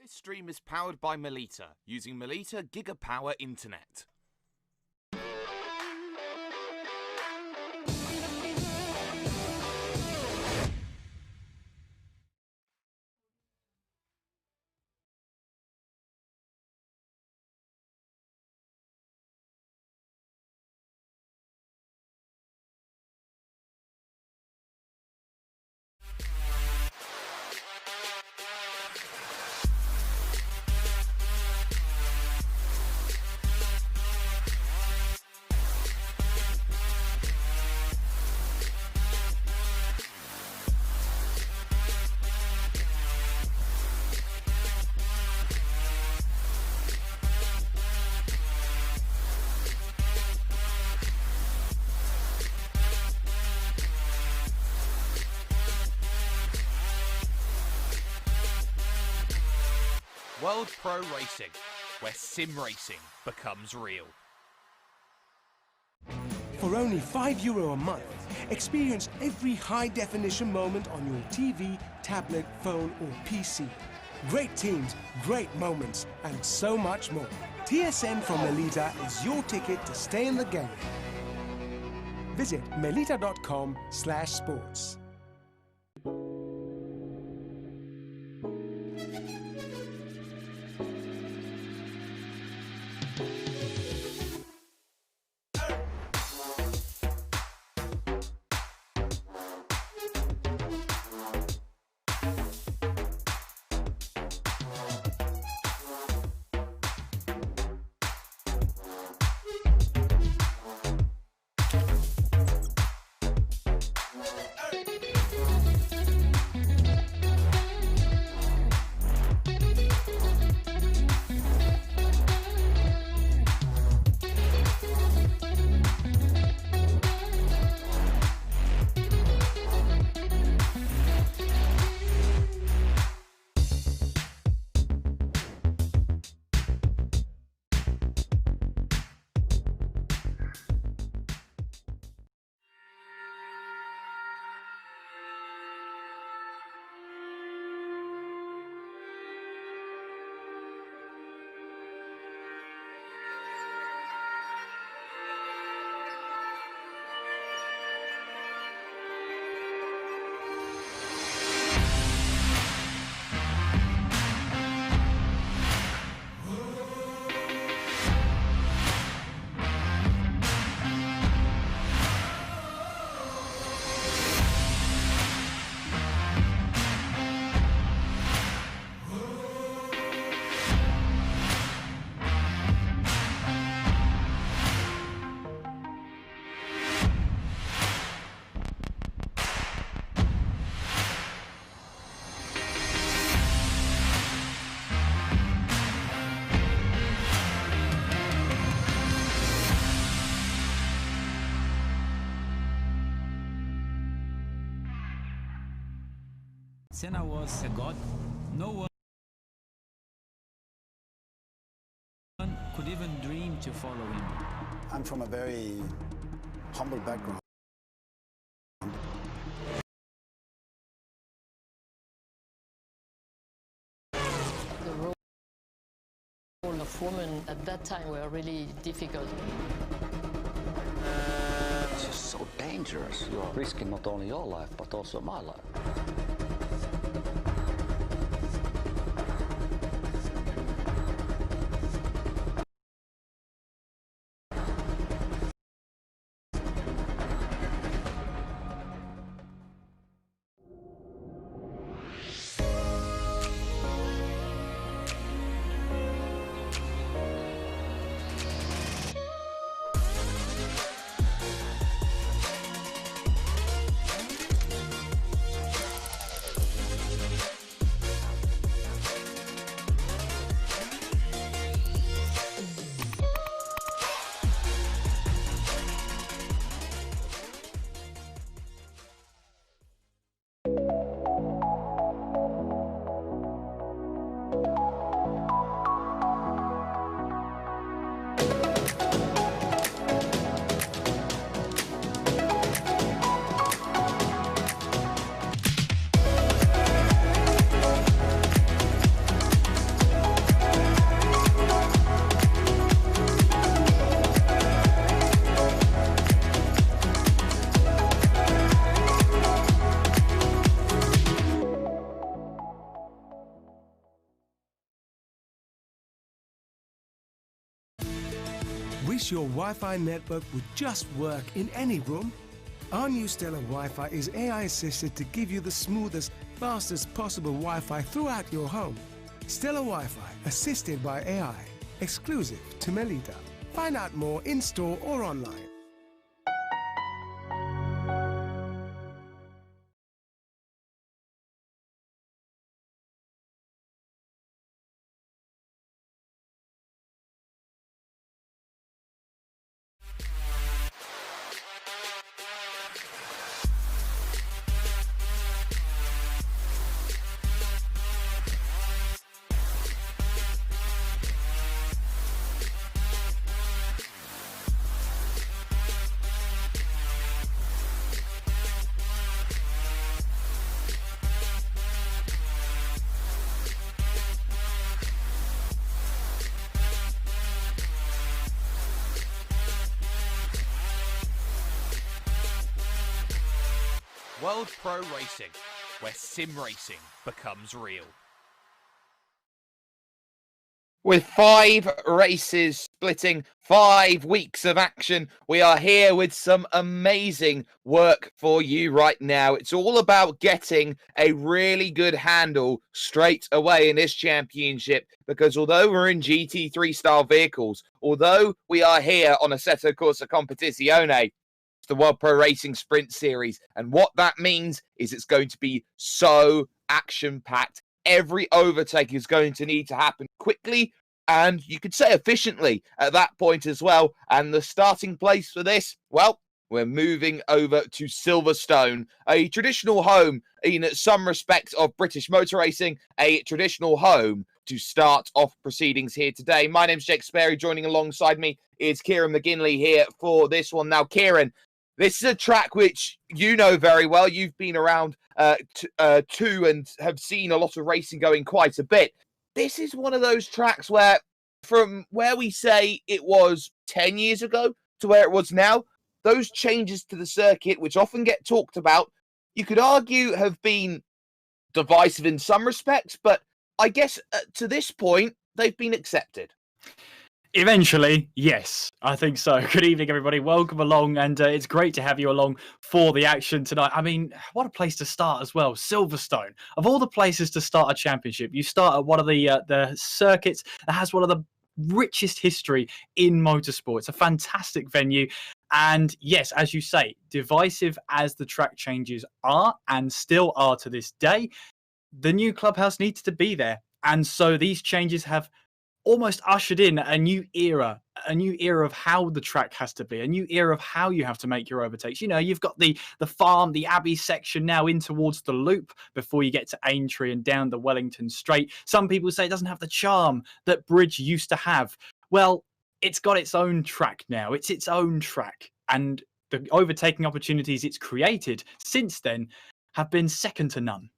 This stream is powered by Melita, using Melita Gigapower Internet. World Pro Racing, where sim racing becomes real. For only €5 a month, experience every high-definition moment on your TV, tablet, phone or PC. Great teams, great moments, and so much more. TSN from Melita is your ticket to stay in the game. Visit melita.com/sports. Senna was a god. No one could even dream to follow him. I'm from a very humble background. The role of women at that time were really difficult. It's just so dangerous. You're risking not only your life, but also my life. wish your Wi-Fi network would just work in any room? Our new Stellar Wi-Fi is AI assisted to give you the smoothest, fastest possible Wi-Fi throughout your home. Stellar Wi-Fi, assisted by AI, exclusive to Melita. Find out more in-store or online. World Pro Racing, where sim racing becomes real. With 5 races splitting 5 weeks of action, we are here with some amazing work for you right now. It's all about getting a really good handle straight away in this championship, because although we're in GT3 style vehicles, although we are here on Assetto Corsa Competizione, the World Pro Racing Sprint Series, and what that means is it's going to be so action-packed. Every overtake is going to need to happen quickly, and you could say efficiently at that point as well. And the starting place for this, well, we're moving over to Silverstone, a traditional home in some respects of British motor racing, a traditional home to start off proceedings here today. My name's Jake Sperry. Joining alongside me is Kieran McGinley here for this one. Now, Kieran, this is a track which you know very well. You've been around too and have seen a lot of racing going quite a bit. This is one of those tracks where, from where we say it was 10 years ago to where it was now, those changes to the circuit, which often get talked about, you could argue have been divisive in some respects, but I guess to this point, they've been accepted. Eventually, yes, I think so. Good evening, everybody. Welcome along, and it's great to have you along for the action tonight. I mean, what a place to start as well. Silverstone. Of all the places to start a championship, you start at one of the circuits that has one of the richest history in motorsport. It's a fantastic venue. And yes, as you say, divisive as the track changes are and still are to this day, the new clubhouse needs to be there. And so these changes have almost ushered in a new era of how the track has to be, a new era of how you have to make your overtakes. You know, you've got the farm, the Abbey section now in towards the loop before you get to Aintree and down the Wellington Straight. Some people say it doesn't have the charm that Bridge used to have. Well, it's got its own track now. It's its own track. And the overtaking opportunities it's created since then have been second to none.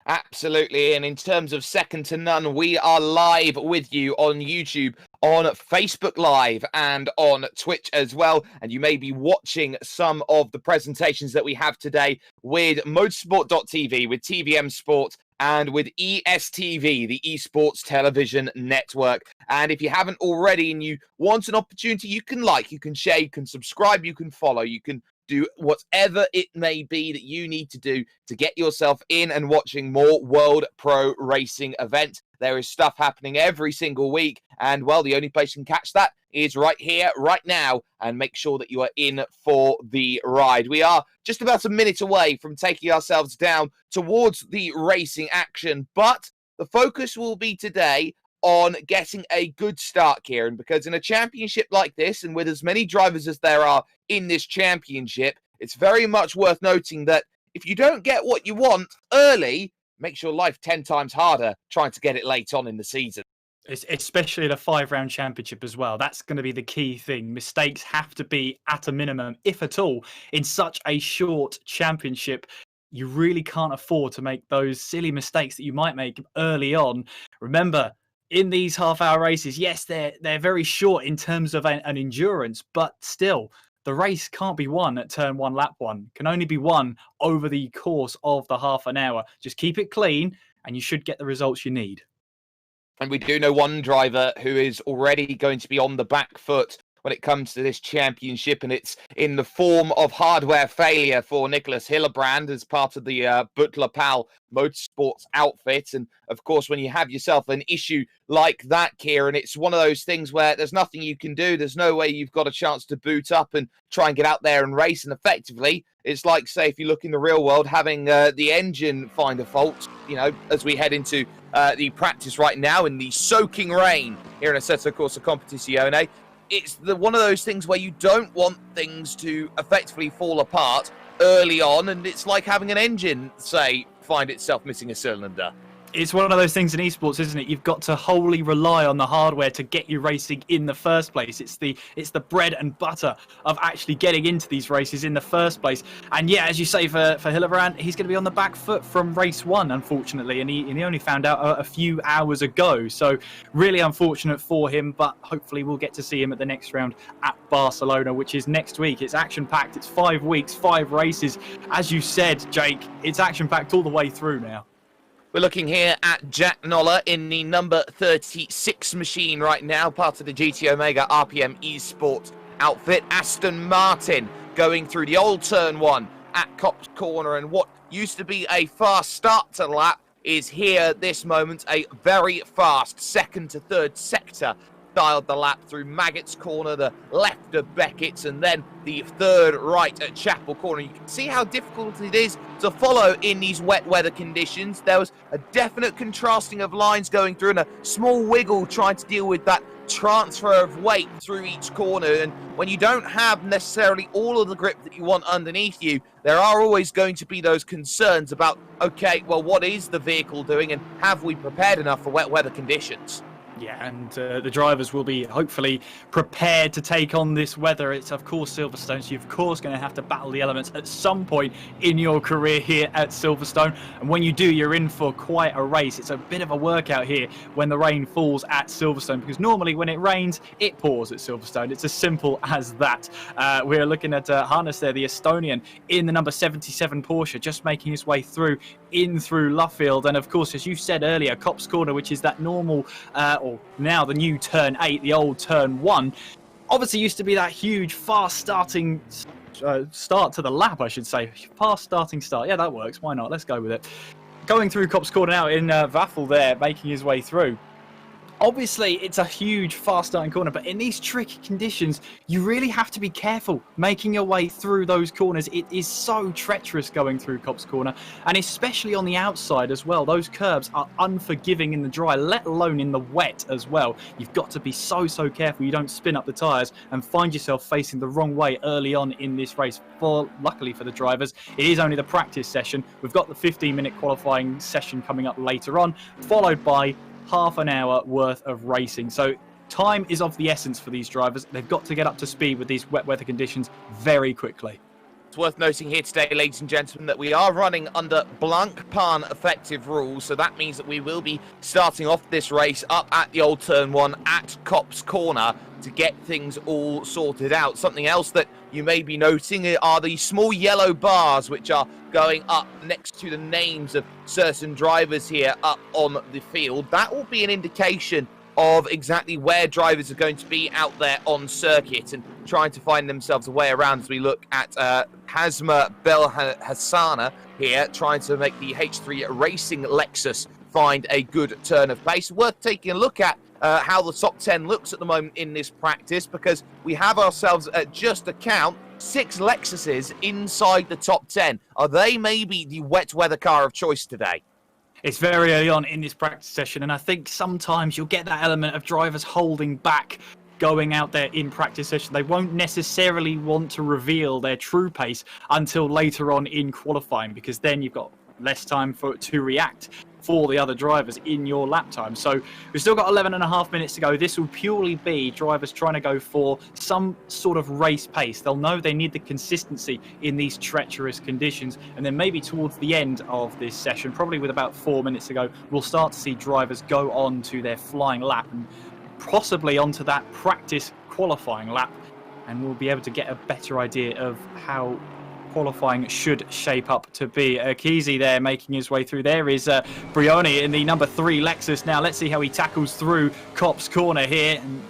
Absolutely, and in terms of second to none, we are live with you on YouTube, on Facebook Live, and on Twitch as well. And you may be watching some of the presentations that we have today with Motorsport.tv, with TVM Sport, and with ESTV, the Esports Television Network. And if you haven't already and you want an opportunity, you can like, you can share, you can subscribe, you can follow, you can do whatever it may be that you need to do to get yourself in and watching more World Pro Racing events. There is stuff happening every single week, and well, the only place you can catch that is right here, right now, and make sure that you are in for the ride. We are just about a minute away from taking ourselves down towards the racing action, but the focus will be today on getting a good start, Kieran, because in a championship like this, and with as many drivers as there are in this championship, it's very much worth noting that if you don't get what you want early, it makes your life 10 times harder trying to get it late on in the season. Especially in a 5-round championship as well. That's going to be the key thing. Mistakes have to be at a minimum, if at all, in such a short championship. You really can't afford to make those silly mistakes that you might make early on. Remember, in these half-hour races, yes, they're very short in terms of an endurance, but still, the race can't be won at turn 1, lap 1. Can only be won over the course of the half an hour. Just keep it clean, and you should get the results you need. And we do know one driver who is already going to be on the back foot when it comes to this championship, and it's in the form of hardware failure for Nicholas Hillebrand as part of the Butler Pal Motorsports outfit. And of course, when you have yourself an issue like that, Kieran, it's one of those things where there's nothing you can do. There's no way you've got a chance to boot up and try and get out there and race. And effectively, it's like, say, if you look in the real world, having the engine find a fault, you know, as we head into the practice right now in the soaking rain here in Assetto Corsa Competizione. It's one of those things where you don't want things to effectively fall apart early on, and it's like having an engine, say, find itself missing a cylinder. It's one of those things in esports, isn't it? You've got to wholly rely on the hardware to get you racing in the first place. It's the bread and butter of actually getting into these races in the first place. And yeah, as you say, for Hillebrand, he's going to be on the back foot from race 1, unfortunately, and he only found out a few hours ago. So really unfortunate for him, but hopefully we'll get to see him at the next round at Barcelona, which is next week. It's action-packed. It's 5 weeks, 5 races. As you said, Jake, it's action-packed all the way through now. We're looking here at Jack Noller in the number 36 machine right now, part of the GT Omega RPM Esports outfit. Aston Martin going through the old turn 1 at Copse Corner, and what used to be a fast start to the lap is here at this moment a very fast second to third sector styled the lap through Maggotts Corner, the left of Beckett's, and then the third right at Chapel Corner. You can see how difficult it is to follow in these wet weather conditions. There was a definite contrasting of lines going through and a small wiggle trying to deal with that transfer of weight through each corner. And when you don't have necessarily all of the grip that you want underneath you, there are always going to be those concerns about, okay, well, what is the vehicle doing, and have we prepared enough for wet weather conditions? Yeah, and the drivers will be hopefully prepared to take on this weather. It's, of course, Silverstone, so you're, of course, going to have to battle the elements at some point in your career here at Silverstone. And when you do, you're in for quite a race. It's a bit of a workout here when the rain falls at Silverstone, because normally when it rains, it pours at Silverstone. It's as simple as that. We're looking at Hannes there, the Estonian, in the number 77 Porsche, just making his way through Luffield. And, of course, as you said earlier, Copse Corner, which is that normal... or now the new turn 8, the old turn 1, obviously used to be that huge fast starting start to the lap, I should say. Fast starting start. Yeah, that works. Why not? Let's go with it. Going through Copse Corner now in Waffel there, making his way through. Obviously, it's a huge fast starting corner, but in these tricky conditions, you really have to be careful making your way through those corners. It is so treacherous going through Copse Corner, and especially on the outside as well. Those curbs are unforgiving in the dry, let alone in the wet as well. You've got to be so careful you don't spin up the tyres and find yourself facing the wrong way early on in this race. Luckily for the drivers, it is only the practice session. We've got the 15-minute qualifying session coming up later on, followed by half an hour worth of racing. So time is of the essence for these drivers. They've got to get up to speed with these wet weather conditions very quickly. It's worth noting here today, ladies and gentlemen, that we are running under Blancpain effective rules. So that means that we will be starting off this race up at the old turn 1 at Copse Corner to get things all sorted out. Something else that you may be noticing are the small yellow bars which are going up next to the names of certain drivers here up on the field. That will be an indication of exactly where drivers are going to be out there on circuit and trying to find themselves a way around, as we look at Hazma Belhassana here, trying to make the H3 Racing Lexus find a good turn of pace. Worth taking a look at how the top 10 looks at the moment in this practice, because we have ourselves at just a count 6 Lexuses inside the top 10. Are they maybe the wet weather car of choice today? It's very early on in this practice session, and I think sometimes you'll get that element of drivers holding back going out there in practice session. They won't necessarily want to reveal their true pace until later on in qualifying, because then you've got less time to react for the other drivers in your lap time. So we've still got 11.5 minutes to go. This will purely be drivers trying to go for some sort of race pace. They'll know they need the consistency in these treacherous conditions, and then maybe towards the end of this session, probably with about 4 minutes to go, we'll start to see drivers go on to their flying lap and possibly onto that practice qualifying lap, and we'll be able to get a better idea of how qualifying should shape up to be. Kesey there making his way through. There is Brioni in the number 3 Lexus now. Let's see how he tackles through Copse Corner here. And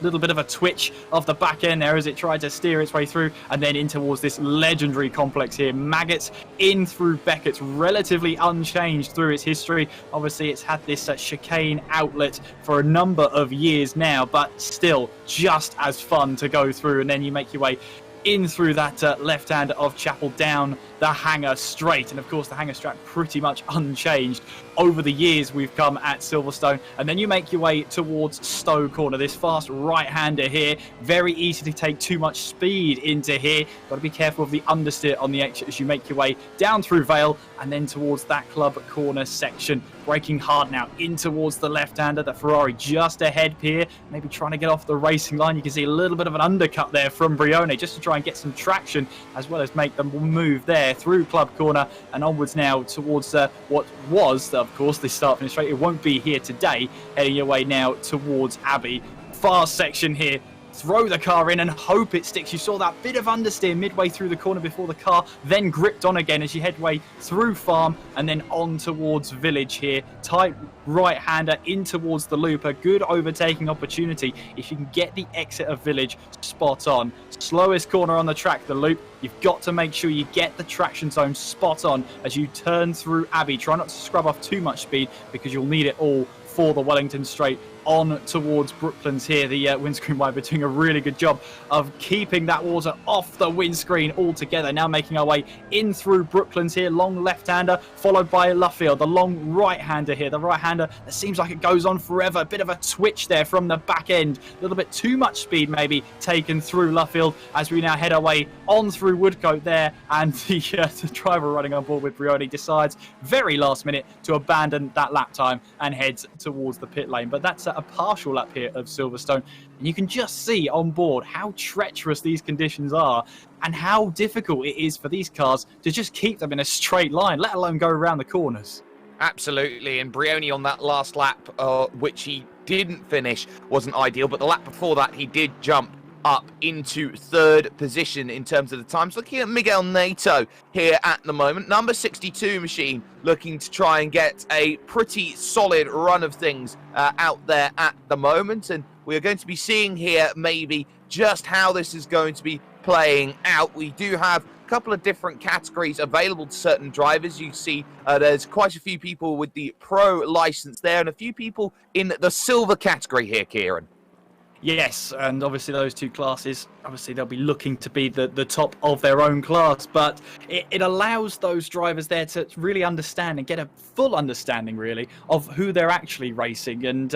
little bit of a twitch of the back end there as it tried to steer its way through, and then in towards this legendary complex here. Maggots in through Beckett's, relatively unchanged through its history. Obviously, it's had this chicane outlet for a number of years now, but still just as fun to go through. And then you make your way in through that left hand of Chapel, down the Hangar Straight. And of course, the Hangar Straight pretty much unchanged over the years we've come at Silverstone. And then you make your way towards Stowe Corner, this fast right-hander here. Very easy to take too much speed into here. Got to be careful of the understeer on the exit as you make your way down through Vale and then towards that Club Corner section. Braking hard now in towards the left-hander. The Ferrari just ahead here, maybe trying to get off the racing line. You can see a little bit of an undercut there from Brioni just to try and get some traction as well as make them move there through Club Corner and onwards now towards what was, of course, the start-finish straight. It won't be here today. Heading your way now towards Abbey. Fast section here. Throw the car in and hope it sticks. You saw that bit of understeer midway through the corner before the car then gripped on again as you head way through Farm and then on towards Village here. Tight right-hander in towards the loop. A good overtaking opportunity if you can get the exit of Village spot on. Slowest corner on the track, the loop. You've got to make sure you get the traction zone spot on as you turn through Abbey. Try not to scrub off too much speed because you'll need it all for the Wellington Straight. On towards Brooklands here, the windscreen wiper doing a really good job of keeping that water off the windscreen altogether. Now making our way in through Brooklands here, long left-hander followed by Luffield, the long right-hander here, the right-hander that seems like it goes on forever. A bit of a twitch there from the back end, a little bit too much speed maybe taken through Luffield as we now head our way on through Woodcote there, and the driver running on board with Brioni decides very last minute to abandon that lap time and heads towards the pit lane. But that's a partial lap here of Silverstone, and you can just see on board how treacherous these conditions are and how difficult it is for these cars to just keep them in a straight line, let alone go around the corners. Absolutely, and Brioni on that last lap, which he didn't finish, wasn't ideal, but the lap before that he did jump up into third position in terms of the times. Looking at Miguel Nato here at the moment, number 62 machine, looking to try and get a pretty solid run of things out there at the moment. And we're going to be seeing here maybe just how this is going to be playing out. We do have a couple of different categories available to certain drivers. You see there's quite a few people with the pro license there and a few people in the silver category here, Kieran. Yes, and obviously those two classes, obviously they'll be looking to be the top of their own class, but it allows those drivers there to really understand and get a full understanding, really, of who they're actually racing. And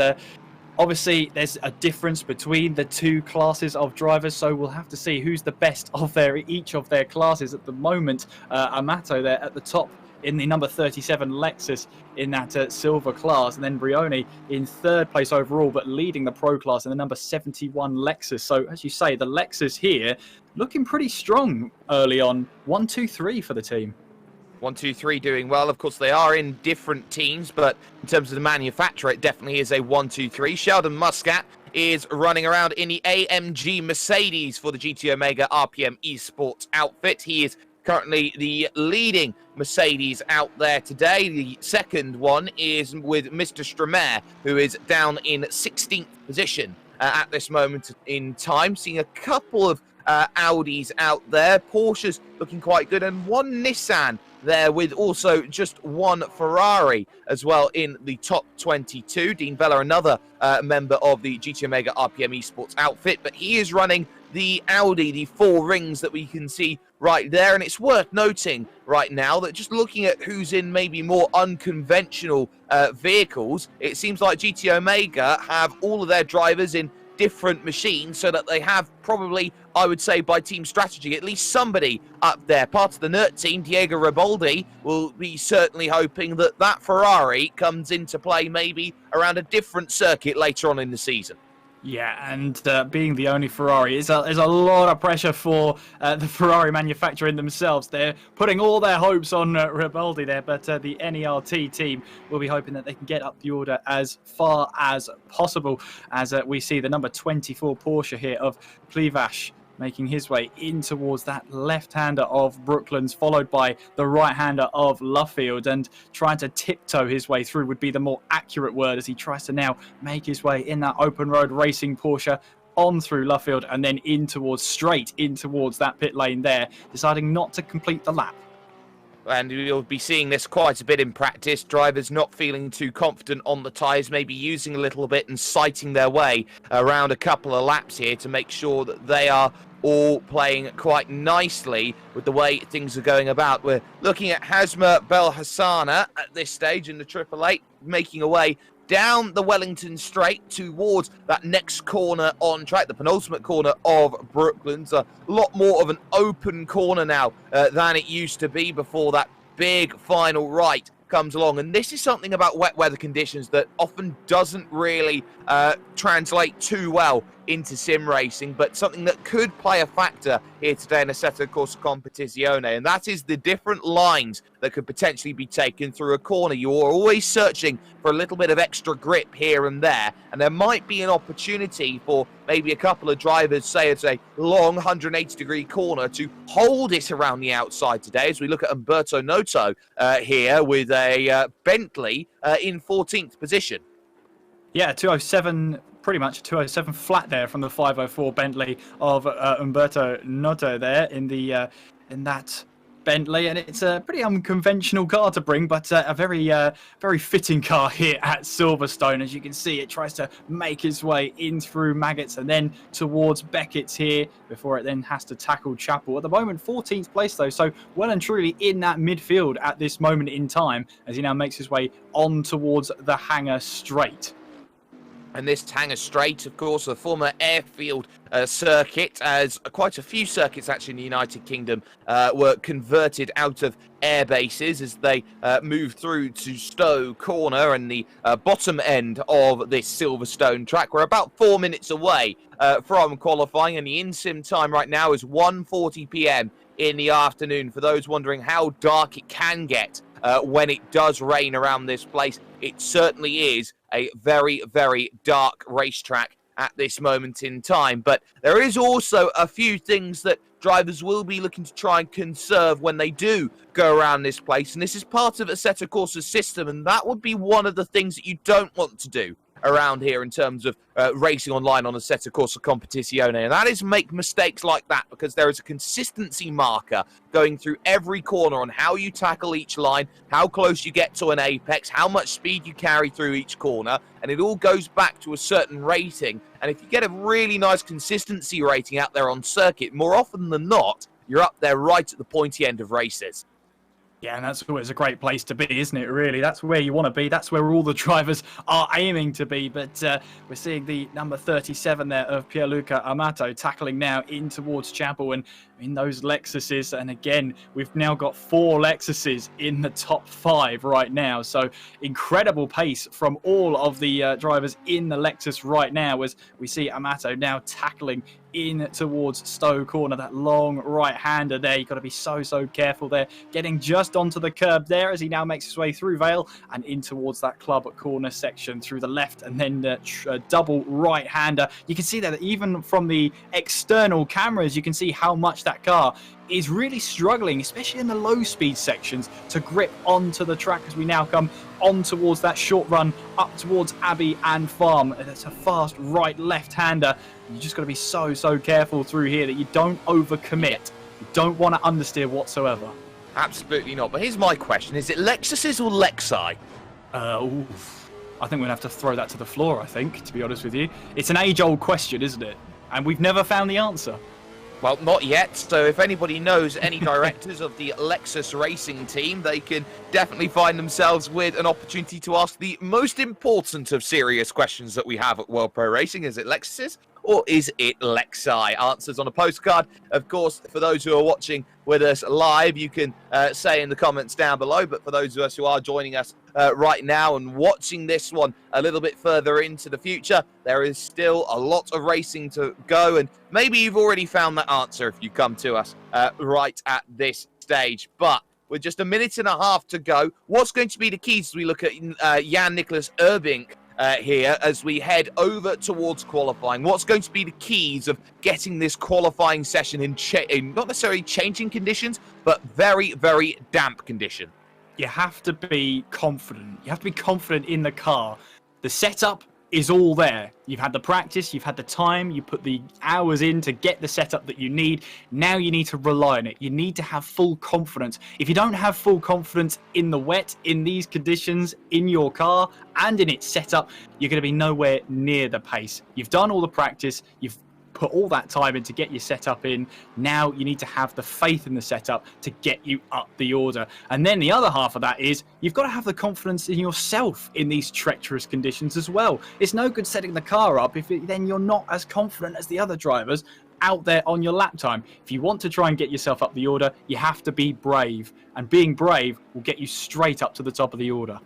obviously there's a difference between the two classes of drivers, so we'll have to see who's the best of each of their classes. At the moment, Amato there at the top in the number 37 Lexus in that silver class, and then Brioni in third place overall, but leading the pro class in the number 71 Lexus. So as you say, the Lexus here looking pretty strong early on. 1, 2, 3 for the team. 1, 2, 3 doing well. Of course, they are in different teams, but in terms of the manufacturer, it definitely is a 1, 2, 3. Sheldon Muscat is running around in the AMG Mercedes for the GT Omega RPM Esports outfit. He is currently the leading Mercedes out there today. The second one is with Mr. Stramer, who is down in 16th position at this moment in time. Seeing a couple of Audis out there. Porsche's looking quite good, and one Nissan there with also just one Ferrari as well in the top 22. Dean Vella, another member of the GT Omega RPM Esports outfit, but he is running the Audi, the 4 rings that we can see right there. And it's worth noting right now that just looking at who's in maybe more unconventional vehicles, it seems like GT Omega have all of their drivers in different machines so that they have probably, I would say, by team strategy, at least somebody up there. Part of the NERT team, Diego Riboldi, will be certainly hoping that that Ferrari comes into play maybe around a different circuit later on in the season. Yeah, and being the only Ferrari is a lot of pressure for the Ferrari manufacturer in themselves. They're putting all their hopes on Riboldi there, but the NERT team will be hoping that they can get up the order as far as possible, as we see the number 24 Porsche here of Plivash making his way in towards that left-hander of Brooklands, followed by the right-hander of Luffield, and trying to tiptoe his way through would be the more accurate word, as he tries to now make his way in that open road racing Porsche on through Luffield and then straight in towards that pit lane there, deciding not to complete the lap. And you'll be seeing this quite a bit in practice. Drivers not feeling too confident on the tyres, maybe using a little bit and sighting their way around a couple of laps here to make sure that they are all playing quite nicely with the way things are going about. We're looking at Hasma Belhassana at this stage in the Triple Eight, making a way down the Wellington Straight towards that next corner on track, the penultimate corner of Brooklands. A lot more of an open corner now than it used to be before that big final right comes along. And this is something about wet weather conditions that often doesn't really translate too well into sim racing, but something that could play a factor here today in Assetto Corsa Competizione, and that is the different lines that could potentially be taken through a corner. You are always searching for a little bit of extra grip here and there, and there might be an opportunity for maybe a couple of drivers, say it's a long 180-degree corner, to hold it around the outside today, as we look at Umberto Noto here with a Bentley in 14th position. Yeah, 207, pretty much 207 flat there from the 504 Bentley of Umberto Noto there in that Bentley, and it's a pretty unconventional car to bring, but a very fitting car here at Silverstone. As you can see, it tries to make its way in through Maggots and then towards Beckett's here before it then has to tackle Chapel. At the moment, 14th place though, so well and truly in that midfield at this moment in time as he now makes his way on towards the Hangar Straight. And this Hangar Straight, of course, a former airfield circuit, as quite a few circuits actually in the United Kingdom were converted out of air bases as they moved through to Stowe Corner and the bottom end of this Silverstone track. We're about 4 minutes away from qualifying, and the in-sim time right now is 1:40 p.m. in the afternoon. For those wondering how dark it can get when it does rain around this place, it certainly is a very, very dark racetrack at this moment in time. But there is also a few things that drivers will be looking to try and conserve when they do go around this place. And this is part of Assetto Corsa's system, and that would be one of the things that you don't want to do around here in terms of racing online on Assetto Corsa Competizione, and that is make mistakes like that, because there is a consistency marker going through every corner on how you tackle each line, how close you get to an apex, how much speed you carry through each corner, and it all goes back to a certain rating. And if you get a really nice consistency rating out there on circuit, more often than not, you're up there right at the pointy end of races. Yeah, and that's always a great place to be, isn't it, really? That's where you want to be. That's where all the drivers are aiming to be. But we're seeing the number 37 there of Pierluca Amato tackling now in towards Chapel and in those Lexuses. And again, we've now got 4 Lexuses in the top 5 right now. So incredible pace from all of the drivers in the Lexus right now, as we see Amato now tackling in towards Stowe Corner, that long right-hander there. You've got to be so careful there, getting just onto the curb there as he now makes his way through Vale and in towards that club corner section through the left, and then the double right-hander. You can see that even from the external cameras, you can see how much that car is really struggling, especially in the low speed sections, to grip onto the track as we now come on towards that short run up towards Abbey and Farm. That's a fast right left-hander. You just got to be so careful through here that you don't overcommit. You don't want to understeer whatsoever. Absolutely not. But here's my question. Is it Lexuses or Lexi? I think we'll have to throw that to the floor, I think, to be honest with you. It's an age-old question, isn't it? And we've never found the answer. Well, not yet. So if anybody knows any directors of the Lexus racing team, they can definitely find themselves with an opportunity to ask the most important of serious questions that we have at World Pro Racing. Is it Lexuses or is it Lexi? Answers on a postcard. Of course, for those who are watching with us live, you can say in the comments down below. But for those of us who are joining us right now and watching this one a little bit further into the future, there is still a lot of racing to go, and maybe you've already found that answer if you come to us right at this stage. But with just a minute and a half to go, what's going to be the keys as we look at Jan Nicholas Urbink here as we head over towards qualifying. What's going to be the keys of getting this qualifying session in not necessarily changing conditions, but very, very damp condition? You have to be confident. You have to be confident in the car. The setup is all there. You've had the practice, you've had the time, you put the hours in to get the setup that you need. Now you need to rely on it. You need to have full confidence. If you don't have full confidence in the wet, in these conditions, in your car and in its setup, you're going to be nowhere near the pace. You've done all the practice, you've put all that time in to get your setup in. Now you need to have the faith in the setup to get you up the order. And then the other half of that is you've got to have the confidence in yourself in these treacherous conditions as well. It's no good setting the car up if then you're not as confident as the other drivers out there on your lap time. If you want to try and get yourself up the order, you have to be brave. And being brave will get you straight up to the top of the order.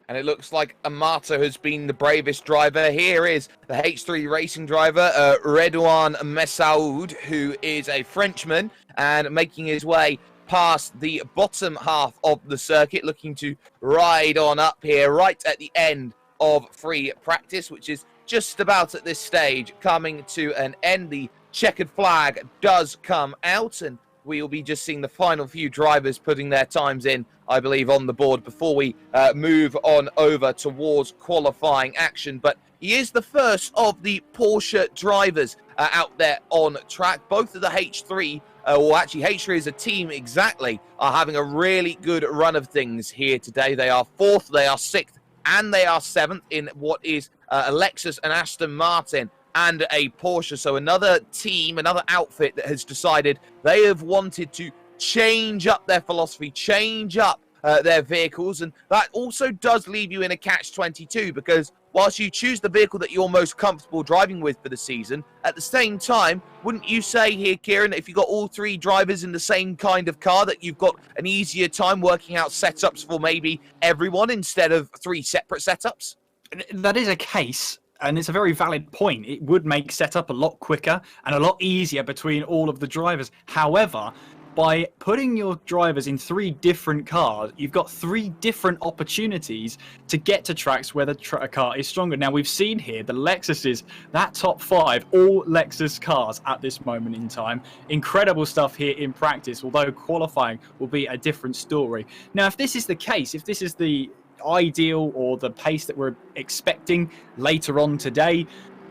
And it looks like Amato has been the bravest driver. Here is the H3 racing driver, Redouane Messaoud, who is a Frenchman and making his way past the bottom half of the circuit, looking to ride on up here right at the end of free practice, which is just about at this stage coming to an end. The checkered flag does come out, and we will be just seeing the final few drivers putting their times in, I believe, on the board before we move on over towards qualifying action. But he is the first of the Porsche drivers out there on track. Both of the H3, or actually H3 as a team exactly, are having a really good run of things here today. They are 4th, they are 6th, and they are 7th in what is a Lexus and Aston Martin and a Porsche. So another team, another outfit that has decided they have wanted to change up their philosophy, change up their vehicles. And that also does leave you in a catch-22, because whilst you choose the vehicle that you're most comfortable driving with for the season, at the same time, wouldn't you say here, Kieran, that if you've got all 3 drivers in the same kind of car, that you've got an easier time working out setups for maybe everyone instead of 3 separate setups? That is a case. And it's a very valid point. It would make setup a lot quicker and a lot easier between all of the drivers. However, by putting your drivers in 3 different cars, you've got 3 different opportunities to get to tracks where the car is stronger. Now, we've seen here the Lexuses, that top 5, all Lexus cars at this moment in time. Incredible stuff here in practice, although qualifying will be a different story. Now, if this is the case, if this is the ideal or the pace that we're expecting later on today,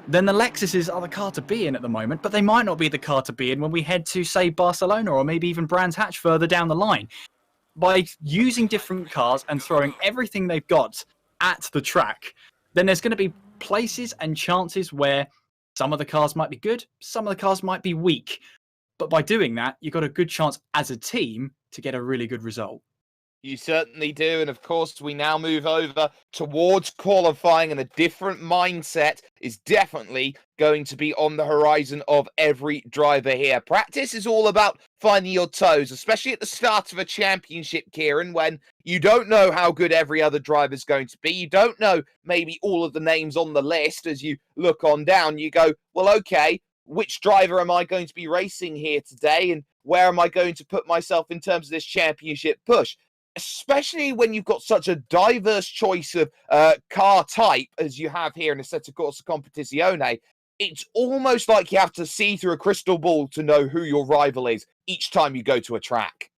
then the Lexuses are the car to be in at the moment, but they might not be the car to be in when we head to, say, Barcelona or maybe even Brands Hatch further down the line. By using different cars and throwing everything they've got at the track, then there's going to be places and chances where some of the cars might be good, some of the cars might be weak. But by doing that, you've got a good chance as a team to get a really good result. You certainly do. And of course, we now move over towards qualifying, and a different mindset is definitely going to be on the horizon of every driver here. Practice is all about finding your toes, especially at the start of a championship, Kieran, when you don't know how good every other driver is going to be. You don't know maybe all of the names on the list. As you look on down, you go, well, okay, which driver am I going to be racing here today? And where am I going to put myself in terms of this championship push? Especially when you've got such a diverse choice of car type as you have here in a Assetto Corsa Competizione, it's almost like you have to see through a crystal ball to know who your rival is each time you go to a track.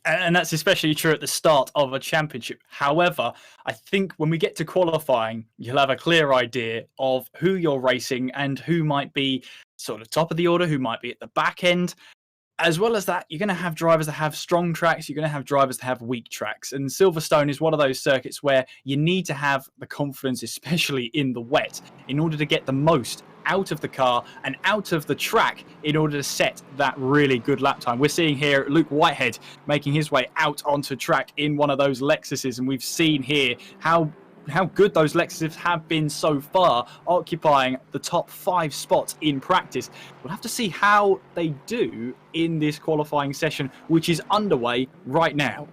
And that's especially true at the start of a championship. However, I think when we get to qualifying, you'll have a clear idea of who you're racing and who might be sort of top of the order, who might be at the back end. As well as that, you're going to have drivers that have strong tracks. You're going to have drivers that have weak tracks. And Silverstone is one of those circuits where you need to have the confidence, especially in the wet, in order to get the most out of the car and out of the track in order to set that really good lap time. We're seeing here Luke Whitehead making his way out onto track in one of those Lexuses. And we've seen here how good those Lexuses have been so far, occupying the top 5 spots in practice. We'll have to see how they do in this qualifying session, which is underway right now.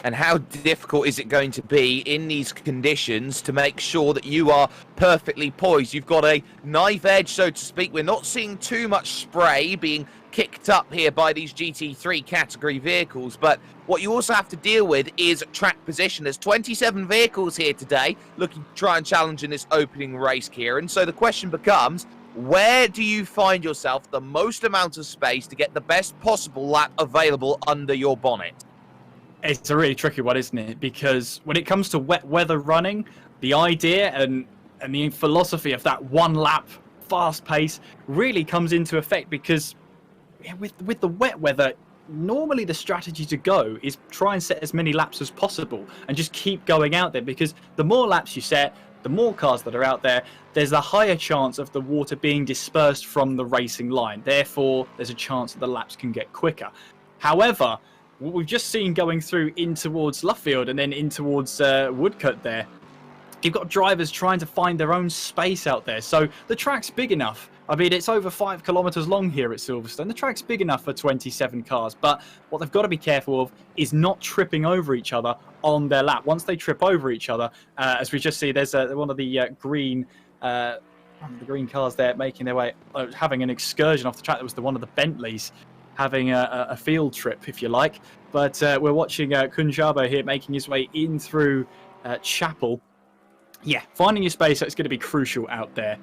And how difficult is it going to be in these conditions to make sure that you are perfectly poised? You've got a knife edge, so to speak. We're not seeing too much spray being kicked up here by these GT3 category vehicles, but what you also have to deal with is track position. There's 27 vehicles here today looking to try and challenge in this opening race, Kieran. So the question becomes, where do you find yourself the most amount of space to get the best possible lap available under your bonnet? It's a really tricky one, isn't it? Because when it comes to wet weather running, the idea and the philosophy of that one lap fast pace really comes into effect, because with the wet weather, normally the strategy to go is try and set as many laps as possible and just keep going out there, because the more laps you set, the more cars that are out there, there's a higher chance of the water being dispersed from the racing line. Therefore, there's a chance that the laps can get quicker. However, what we've just seen going through in towards Luffield and then in towards Woodcut there, you've got drivers trying to find their own space out there. So the track's big enough. I mean, it's over 5 kilometers long here at Silverstone. The track's big enough for 27 cars, but what they've got to be careful of is not tripping over each other on their lap. Once they trip over each other, as we just see, there's one of the green cars there making their way, having an excursion off the track. That was one of the Bentleys having a field trip, if you like. But we're watching Kunjabo here making his way in through Chapel. Yeah, finding your space is going to be crucial out there.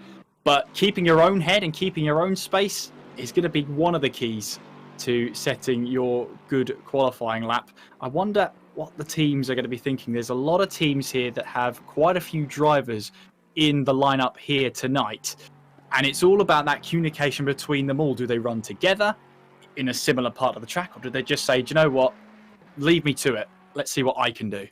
But keeping your own head and keeping your own space is going to be one of the keys to setting your good qualifying lap. I wonder what the teams are going to be thinking. There's a lot of teams here that have quite a few drivers in the lineup here tonight. And it's all about that communication between them all. Do they run together in a similar part of the track, or do they just say, do you know what, leave me to it, let's see what I can do?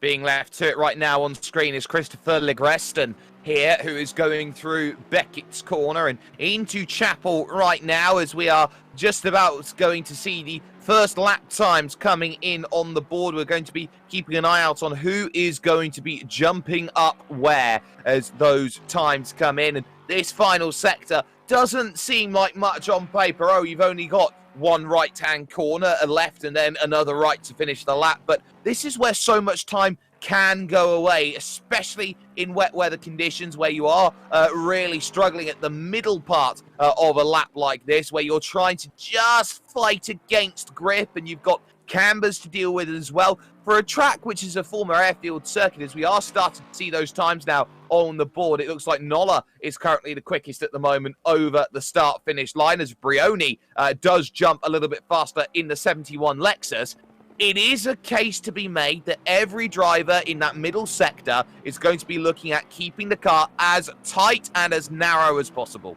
Being left to it right now on screen is Christopher Legreston here, who is going through Beckett's corner and into Chapel right now, as we are just about going to see the first lap times coming in on the board. We're going to be keeping an eye out on who is going to be jumping up where as those times come in. And this final sector doesn't seem like much on paper. Oh, you've only got one right-hand corner, a left, and then another right to finish the lap. But this is where so much time can go away, especially in wet weather conditions where you are really struggling at the middle part of a lap like this, where you're trying to just fight against grip and you've got cambers to deal with as well. For a track which is a former airfield circuit, as we are starting to see those times now on the board, it looks like Imola is currently the quickest at the moment over the start-finish line, as Brioni does jump a little bit faster in the 71 Lexus. It is a case to be made that every driver in that middle sector is going to be looking at keeping the car as tight and as narrow as possible.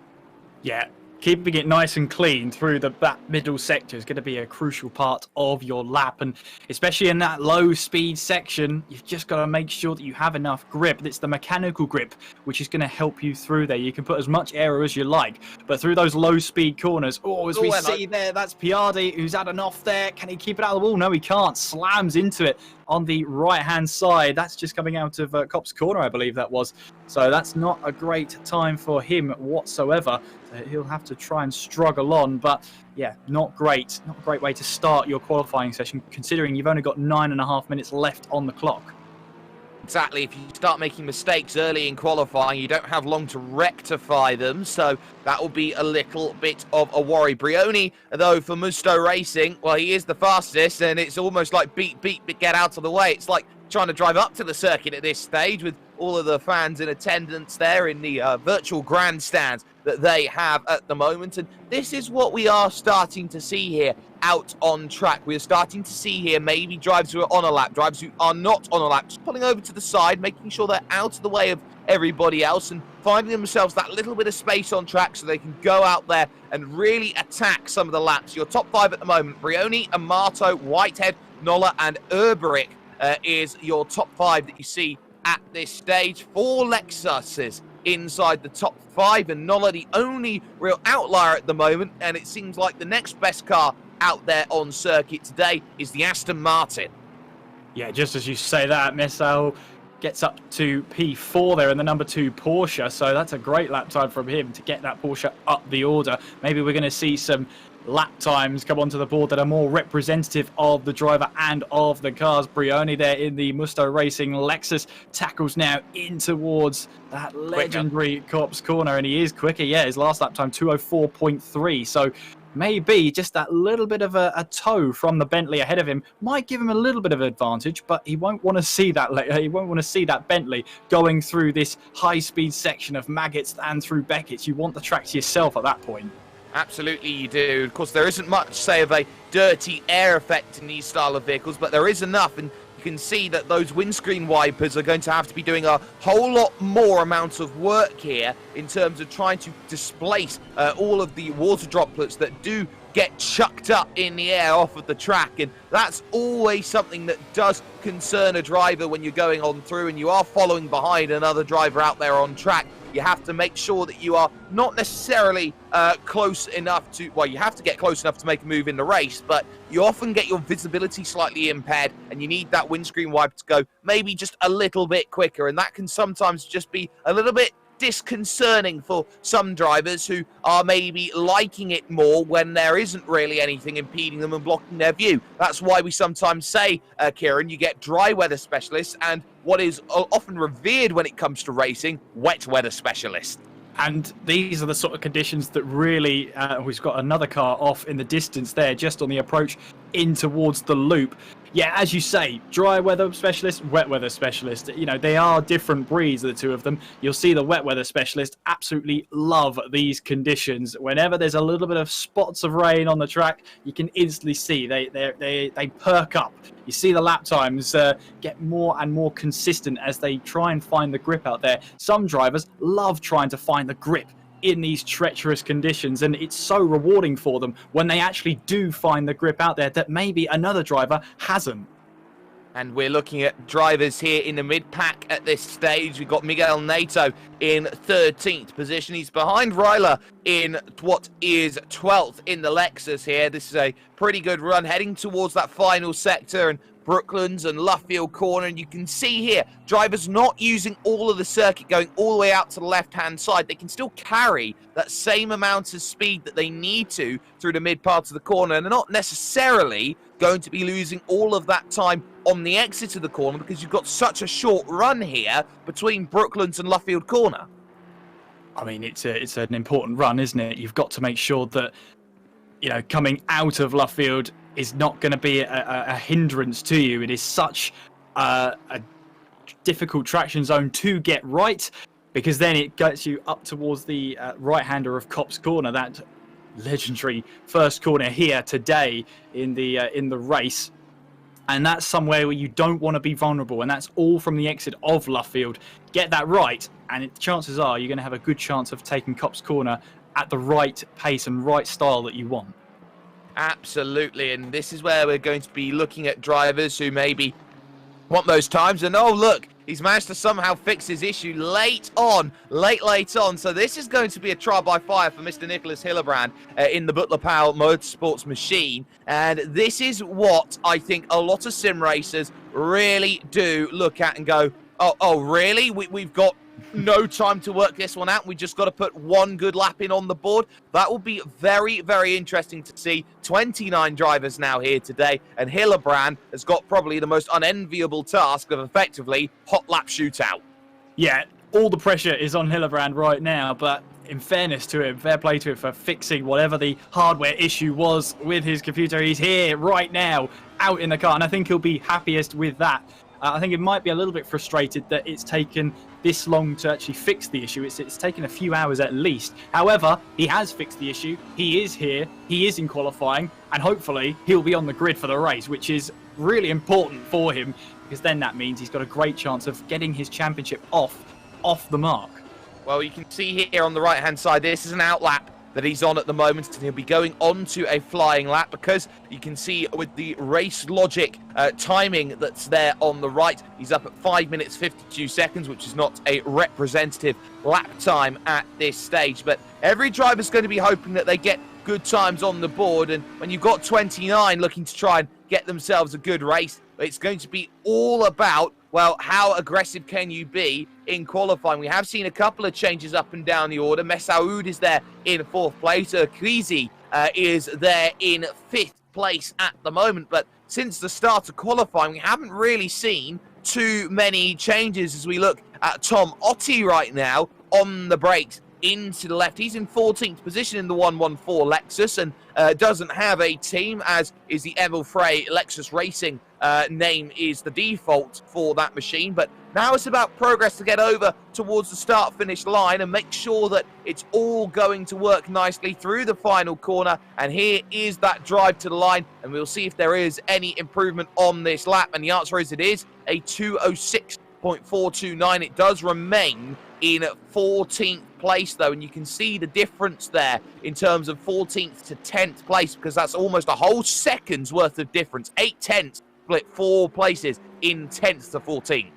Yeah, keeping it nice and clean through the back middle sector is going to be a crucial part of your lap. And especially in that low speed section, you've just got to make sure that you have enough grip. It's the mechanical grip which is going to help you through there. You can put as much aero as you like, but through those low speed corners, as we see there, that's Piardi who's had enough there. Can he keep it out of the wall? No, he can't. Slams into it on the right hand side. That's just coming out of Cop's corner, I believe that was. So that's not a great time for him whatsoever. He'll have to try and struggle on, but yeah, not great. Not a great way to start your qualifying session, considering you've only got 9.5 minutes left on the clock. Exactly. If you start making mistakes early in qualifying, you don't have long to rectify them, so that will be a little bit of a worry. Brioni, though, for Musto Racing, well, he is the fastest, and it's almost like beat, get out of the way. It's like trying to drive up to the circuit at this stage with all of the fans in attendance there in the virtual grandstands that they have at the moment. And this is what we are starting to see here out on track. We're starting to see here maybe drivers who are on a lap, drivers who are not on a lap, just pulling over to the side, making sure they're out of the way of everybody else and finding themselves that little bit of space on track so they can go out there and really attack some of the laps. Your top 5 at the moment: Brioni, Amato, Whitehead, Nola and Urberic is your top 5 that you see at this stage. 4 Lexuses inside the top 5, and Nola the only real outlier at the moment, and it seems like the next best car out there on circuit today is the Aston Martin. Yeah, just as you say that, Missile gets up to P4 there in the number 2 Porsche, so that's a great lap time from him to get that Porsche up the order. Maybe we're going to see some lap times come onto the board that are more representative of the driver and of the cars. Brioni there in the Musto Racing Lexus tackles now in towards that legendary Cop's corner, and he is quicker. Yeah, his last lap time 2:04.3. So maybe just that little bit of a toe from the Bentley ahead of him might give him a little bit of advantage, but he won't want to see that he won't want to see that Bentley going through this high-speed section of Maggots and through Beckett's. You want the track to yourself at that point. Absolutely you do. Of course, there isn't much, say, of a dirty air effect in these style of vehicles, but there is enough, and you can see that those windscreen wipers are going to have to be doing a whole lot more amount of work here in terms of trying to displace all of the water droplets that do get chucked up in the air off of the track, and that's always something that does concern a driver when you're going on through and you are following behind another driver out there on track. You have to make sure that you are not necessarily close enough to, well, you have to get close enough to make a move in the race, but you often get your visibility slightly impaired and you need that windscreen wiper to go maybe just a little bit quicker, and that can sometimes just be a little bit disconcerting for some drivers who are maybe liking it more when there isn't really anything impeding them and blocking their view. That's why we sometimes say, Kieran, you get dry weather specialists and what is often revered when it comes to racing, wet weather specialists. And these are the sort of conditions that really, we've got another car off in the distance there, just on the approach in towards the loop. Yeah, as you say, dry weather specialist, wet weather specialist, you know, they are different breeds, the two of them. You'll see the wet weather specialist absolutely love these conditions. Whenever there's a little bit of spots of rain on the track, you can instantly see they perk up. You see the lap times get more and more consistent as they try and find the grip out there. Some drivers love trying to find the grip in these treacherous conditions, and it's so rewarding for them when they actually do find the grip out there that maybe another driver hasn't. And we're looking at drivers here in the mid-pack at this stage. We've got Miguel Nato in 13th position. He's behind Ryler in what is 12th in the Lexus here. This is a pretty good run heading towards that final sector and Brooklands and Luffield Corner, and you can see here drivers not using all of the circuit going all the way out to the left hand side. They can still carry that same amount of speed that they need to through the mid part of the corner, and they're not necessarily going to be losing all of that time on the exit of the corner because you've got such a short run here between Brooklands and Luffield Corner. I mean, it's an important run, isn't it? You've got to make sure that, you know, coming out of Luffield is not going to be a hindrance to you. It is such a difficult traction zone to get right, because then it gets you up towards the right-hander of Copse Corner, that legendary first corner here today in the race. And that's somewhere where you don't want to be vulnerable, and that's all from the exit of Luffield. Get that right, and chances are you're going to have a good chance of taking Copse Corner at the right pace and right style that you want. Absolutely, and this is where we're going to be looking at drivers who maybe want those times, and oh look, he's managed to somehow fix his issue late on. So this is going to be a trial by fire for Mr. Nicholas Hillebrand in the Butler Powell Motorsports machine, and this is what I think a lot of sim racers really do look at and go, oh really? We've got no time to work this one out. We just got to put one good lap in on the board. That will be very, very interesting to see. 29 drivers now here today, and Hillebrand has got probably the most unenviable task of effectively hot lap shootout. Yeah, all the pressure is on Hillebrand right now, but in fairness to him, fair play to him for fixing whatever the hardware issue was with his computer. He's here right now, out in the car, and I think he'll be happiest with that. I think it might be a little bit frustrated that it's taken this long to actually fix the issue. It's taken a few hours at least. However, he has fixed the issue. He is here. He is in qualifying. And hopefully he'll be on the grid for the race, which is really important for him, because then that means he's got a great chance of getting his championship off the mark. Well, you can see here on the right-hand side, this is an outlap that he's on at the moment, and he'll be going on to a flying lap, because you can see with the race logic timing that's there on the right, he's up at 5 minutes 52 seconds, which is not a representative lap time at this stage. But every driver's going to be hoping that they get good times on the board, and when you've got 29 looking to try and get themselves a good race, it's going to be all about, well, how aggressive can you be in qualifying? We have seen a couple of changes up and down the order. Messaoud is there in 4th place. Krizi is there in 5th place at the moment. But since the start of qualifying, we haven't really seen too many changes as we look at Tom Ottey right now on the brakes into the left. He's in 14th position in the 114 Lexus and doesn't have a team, as is the Emil Frey Lexus Racing name is the default for that machine. But now it's about progress to get over towards the start-finish line and make sure that it's all going to work nicely through the final corner. And here is that drive to the line, and we'll see if there is any improvement on this lap. And the answer is it is a 2:06.429. It does remain in 14th place, though, and you can see the difference there in terms of 14th to 10th place, because that's almost a whole second's worth of difference. 8/10 split 4 places in 10th to 14th.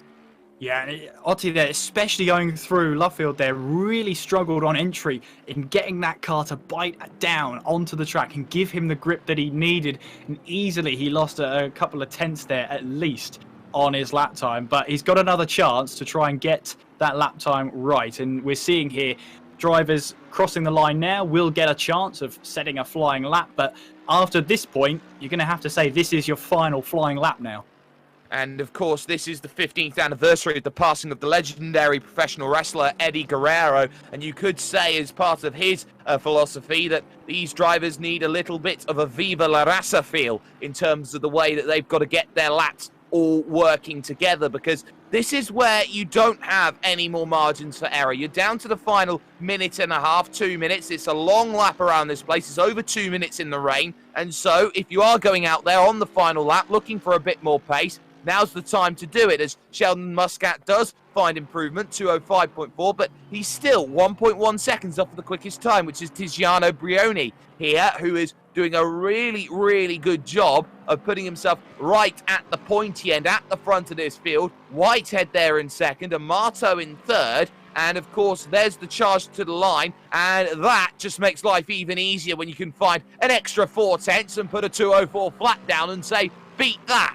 Yeah, and Otti there, especially going through Luffield there, really struggled on entry in getting that car to bite down onto the track and give him the grip that he needed. And easily he lost a couple of tenths there at least on his lap time. But he's got another chance to try and get that lap time right. And we're seeing here drivers crossing the line now will get a chance of setting a flying lap. But after this point, you're going to have to say this is your final flying lap now. And, of course, this is the 15th anniversary of the passing of the legendary professional wrestler Eddie Guerrero. And you could say, as part of his philosophy, that these drivers need a little bit of a Viva la Raza feel in terms of the way that they've got to get their laps all working together, because this is where you don't have any more margins for error. You're down to the final minute and a half, 2 minutes. It's a long lap around this place. It's over 2 minutes in the rain. And so if you are going out there on the final lap looking for a bit more pace, now's the time to do it, as Sheldon Muscat does find improvement, 2:05.4, but he's still 1.1 seconds off of the quickest time, which is Tiziano Brioni here, who is doing a really, really good job of putting himself right at the pointy end, at the front of this field. Whitehead there in second, Amato in third, and of course there's the charge to the line, and that just makes life even easier when you can find an extra 4/10 and put a 2:04 flat down and say, beat that.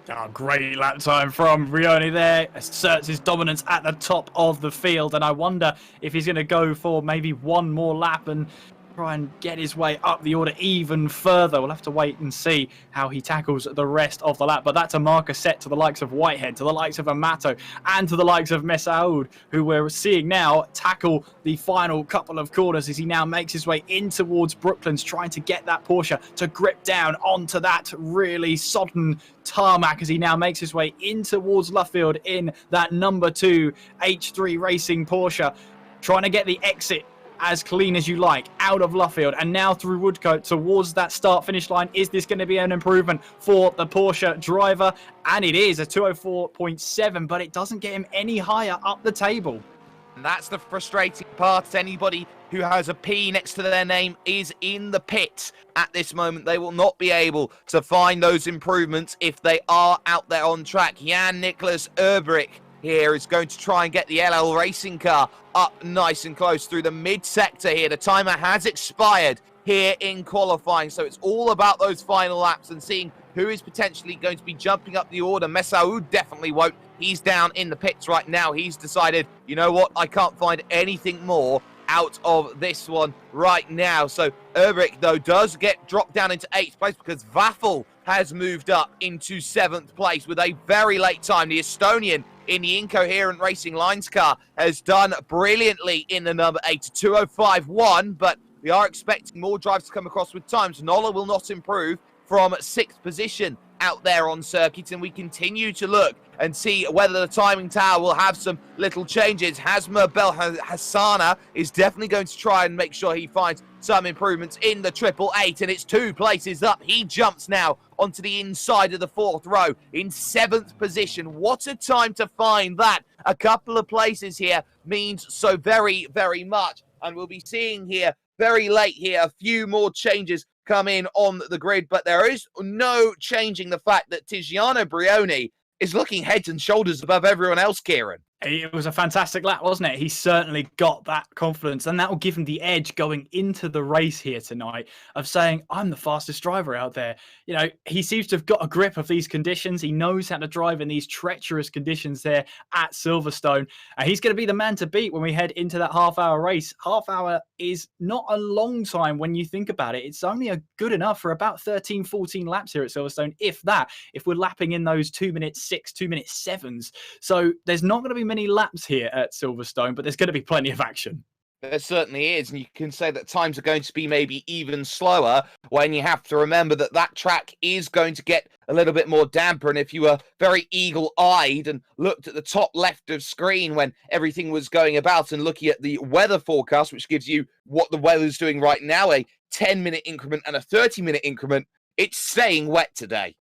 Oh, great lap time from Brioni there. Asserts his dominance at the top of the field. And I wonder if he's going to go for maybe one more lap and try and get his way up the order even further. We'll have to wait and see how he tackles the rest of the lap. But that's a marker set to the likes of Whitehead, to the likes of Amato, and to the likes of Messaoud, who we're seeing now tackle the final couple of corners as he now makes his way in towards Brooklands, trying to get that Porsche to grip down onto that really sodden tarmac as he now makes his way in towards Luffield in that number 2 H3 Racing Porsche, trying to get the exit as clean as you like out of Luffield, and now through Woodcote towards that start-finish line. Is this going to be an improvement for the Porsche driver? And it is a 2:04.7, but it doesn't get him any higher up the table. And that's the frustrating part. Anybody who has a P next to their name is in the pits at this moment. They will not be able to find those improvements if they are out there on track. Jan-Niklas Erbrich here is going to try and get the LL Racing car up nice and close through the mid-sector here. The timer has expired here in qualifying, so it's all about those final laps and seeing who is potentially going to be jumping up the order. Messaoud definitely won't. He's down in the pits right now. He's decided, you know what, I can't find anything more out of this one right now. So Erbrich, though, does get dropped down into 8th place because Vaffel has moved up into 7th place with a very late time. The Estonian in the Incoherent Racing Lines car has done brilliantly in the number 8 to 2:05.1, but we are expecting more drives to come across with times. Nola will not improve from 6th position out there on circuit, and we continue to look and see whether the timing tower will have some little changes. Hasma Belhassana is definitely going to try and make sure he finds some improvements in the 888, and it's 2 places up. He jumps now onto the inside of the 4th row in 7th position. What a time to find that. A couple of places here means so very, very much, and we'll be seeing here very late here a few more changes come in on the grid, but there is no changing the fact that Tiziano Brioni is looking heads and shoulders above everyone else, Kieran. It was a fantastic lap, wasn't it? He certainly got that confidence, and that will give him the edge going into the race here tonight of saying, I'm the fastest driver out there. You know, he seems to have got a grip of these conditions. He knows how to drive in these treacherous conditions there at Silverstone. And he's going to be the man to beat when we head into that half-hour race. Half hour is not a long time when you think about it. It's only good enough for about 13, 14 laps here at Silverstone, if that, if we're lapping in those 2:06, 2:07s. So there's not going to be many laps here at Silverstone, but there's going to be plenty of action. There certainly is, and you can say that times are going to be maybe even slower when you have to remember that that track is going to get a little bit more damper. And if you were very eagle-eyed and looked at the top left of screen when everything was going about and looking at the weather forecast, which gives you what the weather's doing right now, a 10-minute increment and a 30-minute increment, it's staying wet today.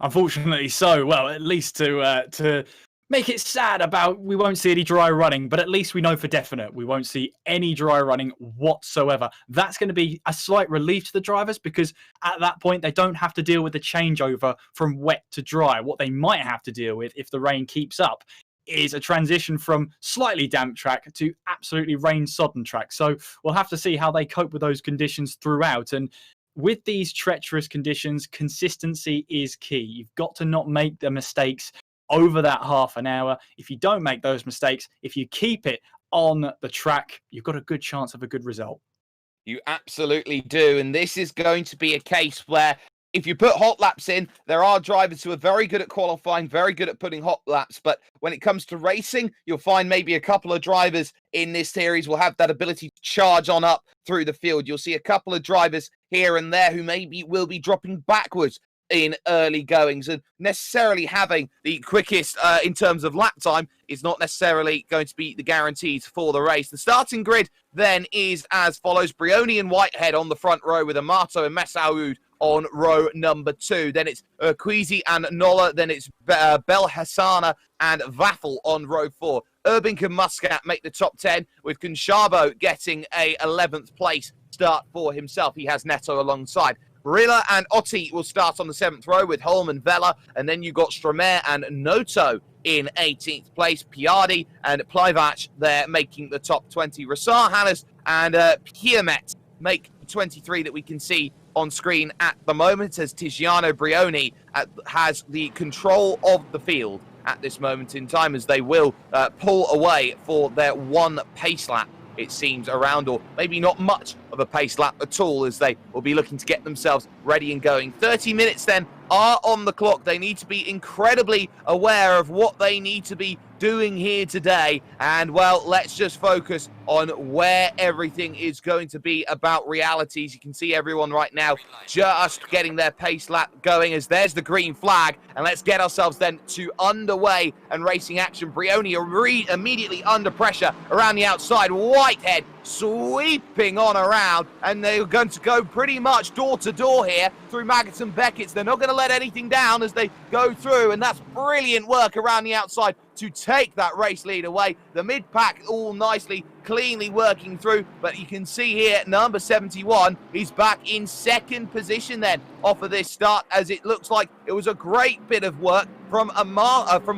Unfortunately so. Well, at least to make it sad about we won't see any dry running, but at least we know for definite we won't see any dry running whatsoever. That's going to be a slight relief to the drivers because at that point they don't have to deal with the changeover from wet to dry. What they might have to deal with if the rain keeps up is a transition from slightly damp track to absolutely rain-sodden track. So we'll have to see how they cope with those conditions throughout. And with these treacherous conditions, consistency is key. You've got to not make the mistakes over that half an hour. If you don't make those mistakes, if you keep it on the track, you've got a good chance of a good result. You absolutely do. And this is going to be a case where if you put hot laps in, there are drivers who are very good at qualifying, very good at putting hot laps. But when it comes to racing, you'll find maybe a couple of drivers in this series will have that ability to charge on up through the field. You'll see a couple of drivers here and there who maybe will be dropping backwards in early goings, and necessarily having the quickest in terms of lap time is not necessarily going to be the guarantees for the race. The starting grid then is as follows: Brioni and Whitehead on the front row with Amato and Messaoud on row number 2. Then it's Urquizi and Nola. Then it's Belhassana and Vaffel on row 4. Urbink and Muscat make the top 10, with Conchabo getting a 11th place start for himself. He has Neto alongside. Barilla and Otti will start on the 7th row with Holm and Vella, and then you've got Stromer and Noto in 18th place. Piardi and Plivac there making the top 20. Rassar, Hannes and Piermet make 23 that we can see on screen at the moment, as Tiziano Brioni has the control of the field at this moment in time, as they will pull away for their one pace lap, it seems, around, or maybe not much of a pace lap at all, as they will be looking to get themselves ready and going. 30 minutes then are on the clock. They need to be incredibly aware of what they need to be doing here today. And, well, let's just focus on where everything is going to be about realities. You can see everyone right now just getting their pace lap going, as there's the green flag. And let's get ourselves then to underway and racing action. Brioni immediately under pressure around the outside. Whitehead sweeping on around, and they're going to go pretty much door to door here through Maggots and Beckett's. They're not going to let anything down as they go through, and that's brilliant work around the outside to take that race lead away. The mid-pack all nicely, cleanly working through, but you can see here number 71 is back in second position then off of this start, as it looks like it was a great bit of work from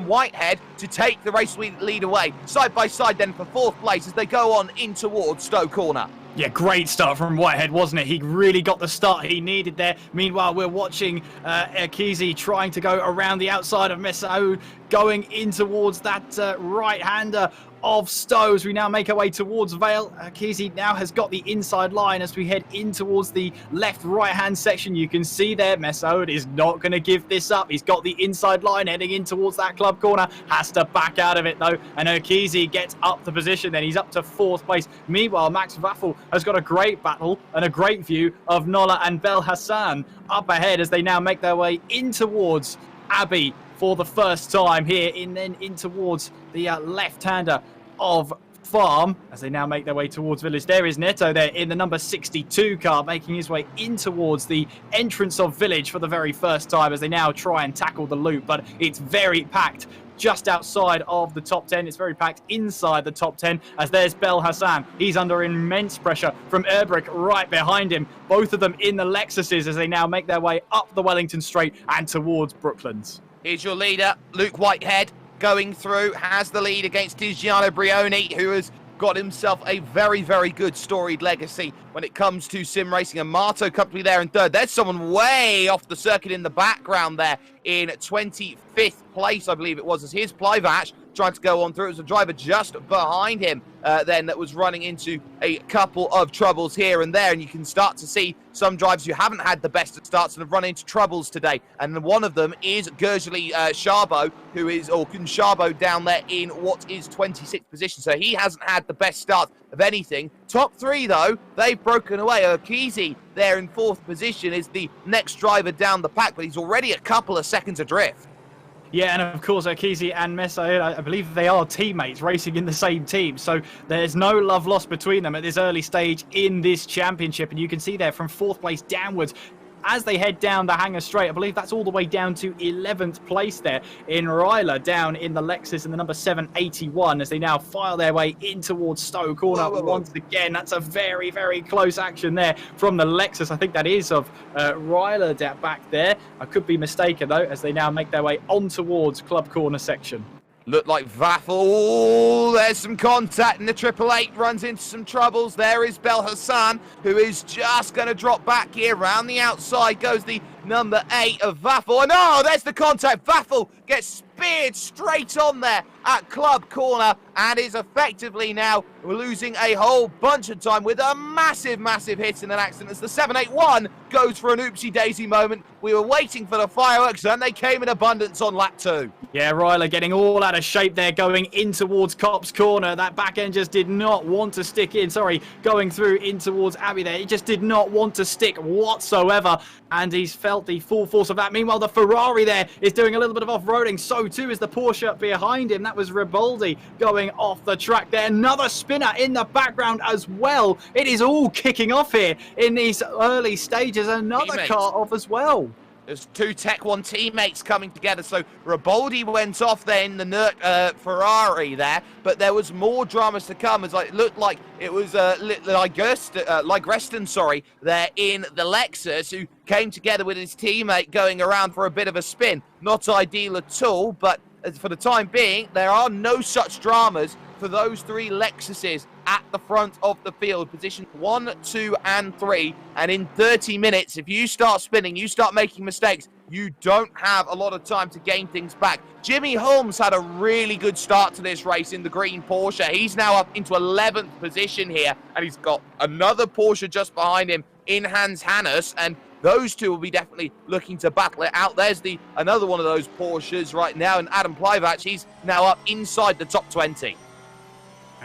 Whitehead to take the race lead away. Side by side then for 4th place as they go on in towards Stowe Corner. Yeah, great start from Whitehead, wasn't it? He really got the start he needed there. Meanwhile, we're watching Urquizi trying to go around the outside of Messaoud, going in towards that right-hander of Stowe's. We now make our way towards Vale. Urquizi now has got the inside line as we head in towards the left-right-hand section. You can see there, Messaoud is not going to give this up. He's got the inside line heading in towards that club corner. Has to back out of it, though. And Urquizi gets up the position. Then he's up to 4th place. Meanwhile, Max Vaffel has got a great battle and a great view of Nola and Belhassan up ahead as they now make their way in towards Abbey for the first time here, and then in towards the left-hander of Farm as they now make their way towards Village. There is Neto there in the number 62 car, making his way in towards the entrance of Village for the very first time as they now try and tackle the loop, but it's very packed just outside of the top 10. It's very packed inside the top 10 as there's Belhassan. He's under immense pressure from Erbrick right behind him. Both of them in the Lexuses as they now make their way up the Wellington Straight and towards Brooklands. Here's your leader, Luke Whitehead, going through, has the lead against Tiziano Brioni, who has got himself a very, very good storied legacy when it comes to sim racing. Amato company there in 3rd. There's someone way off the circuit in the background there in 25th place, I believe it was, as here's Plivac trying to go on through. It was a driver just behind him then that was running into a couple of troubles here and there, and you can start to see some drivers who haven't had the best of starts and have run into troubles today. And one of them is Gergely Charbot, who is, or Charbot down there in what is 26th position. So he hasn't had the best start of anything. Top three, though, they've broken away. Okizi there in 4th position is the next driver down the pack, but he's already a couple of seconds adrift. Yeah, and of course, Okizi and Messaoud, I believe they are teammates racing in the same team. So there's no love lost between them at this early stage in this championship. And you can see there from 4th place downwards, as they head down the Hangar Straight, I believe that's all the way down to 11th place there in Ryler, down in the Lexus in the number 781, as they now file their way in towards Stowe Corner. Once again, that's a very, very close action there from the Lexus. I think that is of Ryler back there. I could be mistaken, though, as they now make their way on towards Club Corner section. Look like Vaffel. Oh, there's some contact, and the 888 runs into some troubles. There is Bel Hassan, who is just going to drop back here. Round the outside goes the number 8 of Vaffel. And oh, there's the contact. Vaffel gets speared straight on there at Club Corner and is effectively now losing a whole bunch of time with a massive, massive hit in an accident as the 781 goes for an oopsie-daisy moment. We were waiting for the fireworks and they came in abundance on lap 2. Yeah, Ryler getting all out of shape there, going in towards Copse Corner. That back end just did not want to stick in. Sorry, going through in towards Abbey there. He just did not want to stick whatsoever, and he's felt the full force of that. Meanwhile, the Ferrari there is doing a little bit of off-roading. So too is the Porsche behind him. That was Riboldi going off the track there. Another spinner in the background as well. It is all kicking off here in these early stages. Another car off as well. There's 2 Tech 1 teammates coming together. So Riboldi went off there in the Ferrari there, but there was more dramas to come. As it looked like it was Ligreston, sorry, there in the Lexus, who came together with his teammate going around for a bit of a spin. Not ideal at all, but for the time being, there are no such dramas for those 3 Lexuses at the front of the field, position 1, 2, and 3. And in 30 minutes, if you start spinning, you start making mistakes, you don't have a lot of time to gain things back. Jimmy Holmes had a really good start to this race in the green Porsche. He's now up into 11th position here, and he's got another Porsche just behind him in Hans Hannes, and those two will be definitely looking to battle it out. There's another one of those Porsches right now, and Adam Plivac, he's now up inside the top 20.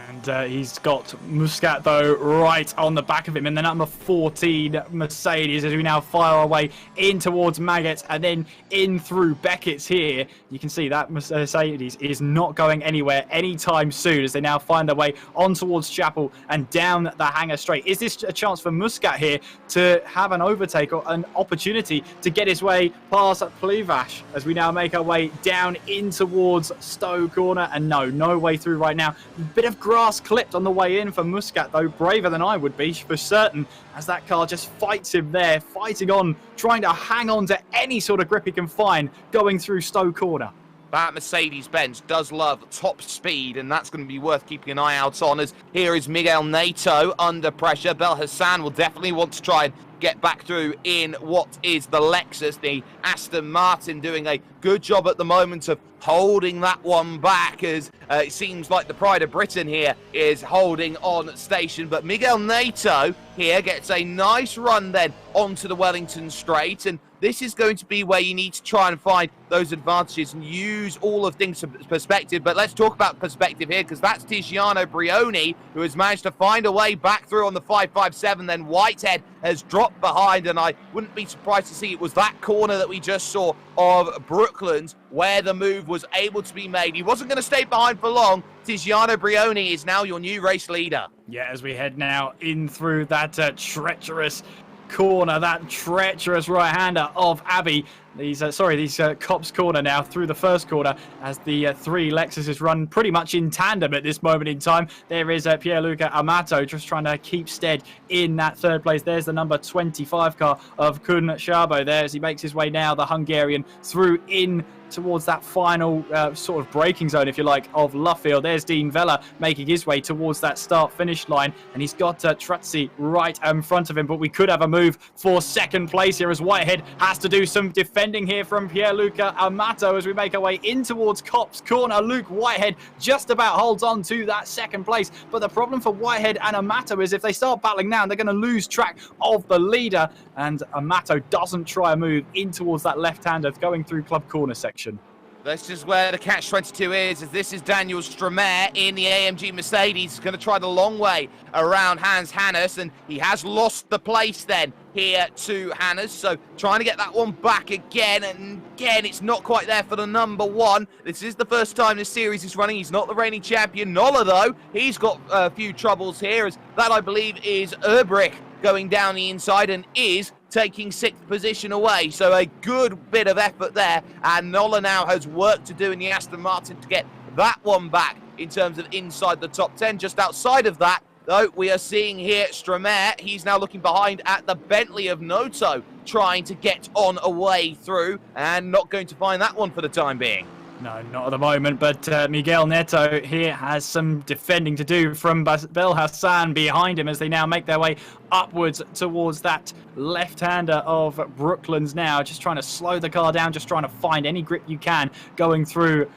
And he's got Muscat, though, right on the back of him in the number 14 Mercedes, as we now fire our way in towards Maggots and then in through Beckett's here. You can see that Mercedes is not going anywhere anytime soon, as they now find their way on towards Chapel and down the Hangar Straight. Is this a chance for Muscat here to have an overtake or an opportunity to get his way past Plivac, as we now make our way down in towards Stowe Corner? And no way through right now. Bit of grass clipped on the way in for Muscat, though, braver than I would be for certain, as that car just fights him there, fighting on, trying to hang on to any sort of grip he can find going through Stowe Corner. That Mercedes-Benz does love top speed, and that's going to be worth keeping an eye out on, as here is Miguel Nato under pressure. Bel Hassan will definitely want to try and get back through in what is the Lexus. The Aston Martin doing a good job at the moment of holding that one back, as it seems like the pride of Britain here is holding on station. But Miguel Nato here gets a nice run then onto the Wellington Straight, and this is going to be where you need to try and find those advantages and use all of things to perspective. But let's talk about perspective here, because that's Tiziano Brioni, who has managed to find a way back through on the 557. Then Whitehead has dropped behind, and I wouldn't be surprised to see it was that corner that we just saw of Brooklands where the move was able to be made. He wasn't going to stay behind for long. Tiziano Brioni is now your new race leader. Yeah, as we head now in through that treacherous corner, that treacherous right-hander of Abbey. These Copse Corner now through the first corner, as the 3 Lexuses run pretty much in tandem at this moment in time. There is Pierluca Amato just trying to keep stead in that 3rd place. There's the number 25 car of Kun Charbot there, as he makes his way now, the Hungarian, through in towards that final sort of braking zone, if you like, of Luffield. There's Dean Vella making his way towards that start-finish line, and he's got Trutzi right in front of him, but we could have a move for second place here as Whitehead has to do some defending here from Pierluca Amato as we make our way in towards Copse Corner. Luke Whitehead just about holds on to that second place, but the problem for Whitehead and Amato is if they start battling now, they're going to lose track of the leader, and Amato doesn't try a move in towards that left-hander going through Club Corner section. This is where the catch-22 is, as this is Daniel Stramer in the AMG Mercedes. He's going to try the long way around Hans Hannes, and he has lost the place then here to Hannes, so trying to get that one back again, and again, it's not quite there for the number one. This is the first time this series is running. He's not the reigning champion. Nola, though, he's got a few troubles here, as that, I believe, is Erbrich going down the inside and is taking 6th position away. So a good bit of effort there, and Nola now has work to do in the Aston Martin to get that one back in terms of inside the top 10. Just outside of that, though, we are seeing here Stramer. He's now looking behind at the Bentley of Noto, trying to get on a way through, and not going to find that one for the time being. No, not at the moment, but Miguel Neto here has some defending to do from Bel Hassan behind him as they now make their way upwards towards that left-hander of Brooklands now, just trying to slow the car down, just trying to find any grip you can going through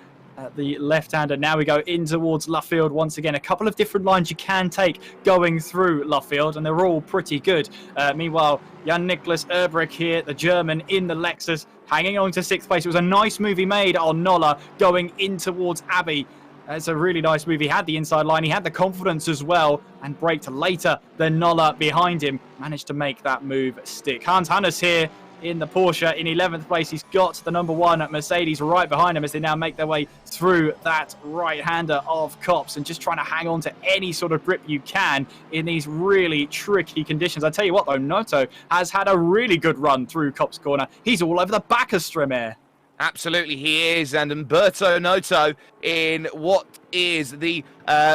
the left-hander. Now we go in towards Luffield once again. A couple of different lines you can take going through Luffield, and they're all pretty good. Meanwhile, Jan-Niklas Erbrich here, the German in the Lexus, hanging on to 6th place. It was a nice move he made on Nola going in towards Abbey. It's a really nice move. He had the inside line. He had the confidence as well and braked later than Nola behind him. Managed to make that move stick. Hans Hannes here in the Porsche in 11th place. He's got the number one at Mercedes right behind him as they now make their way through that right-hander of Copse and just trying to hang on to any sort of grip you can in these really tricky conditions. I tell you what, though, Noto has had a really good run through Copse Corner. He's all over the back of Stramer. Absolutely he is, and Umberto Noto in what is the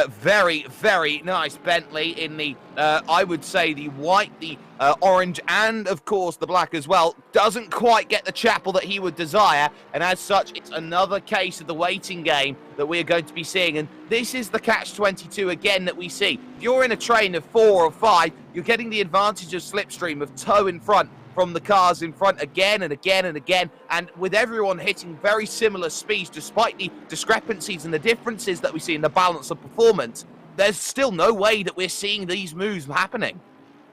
very, very nice Bentley in the, I would say, the white, the orange, and, of course, the black as well. Doesn't quite get the chapel that he would desire, and as such, it's another case of the waiting game that we're going to be seeing, and this is the catch-22 again that we see. If you're in a train of 4 or 5, you're getting the advantage of slipstream, of toe in front, from the cars in front again and again and again, and with everyone hitting very similar speeds, despite the discrepancies and the differences that we see in the balance of performance, there's still no way that we're seeing these moves happening.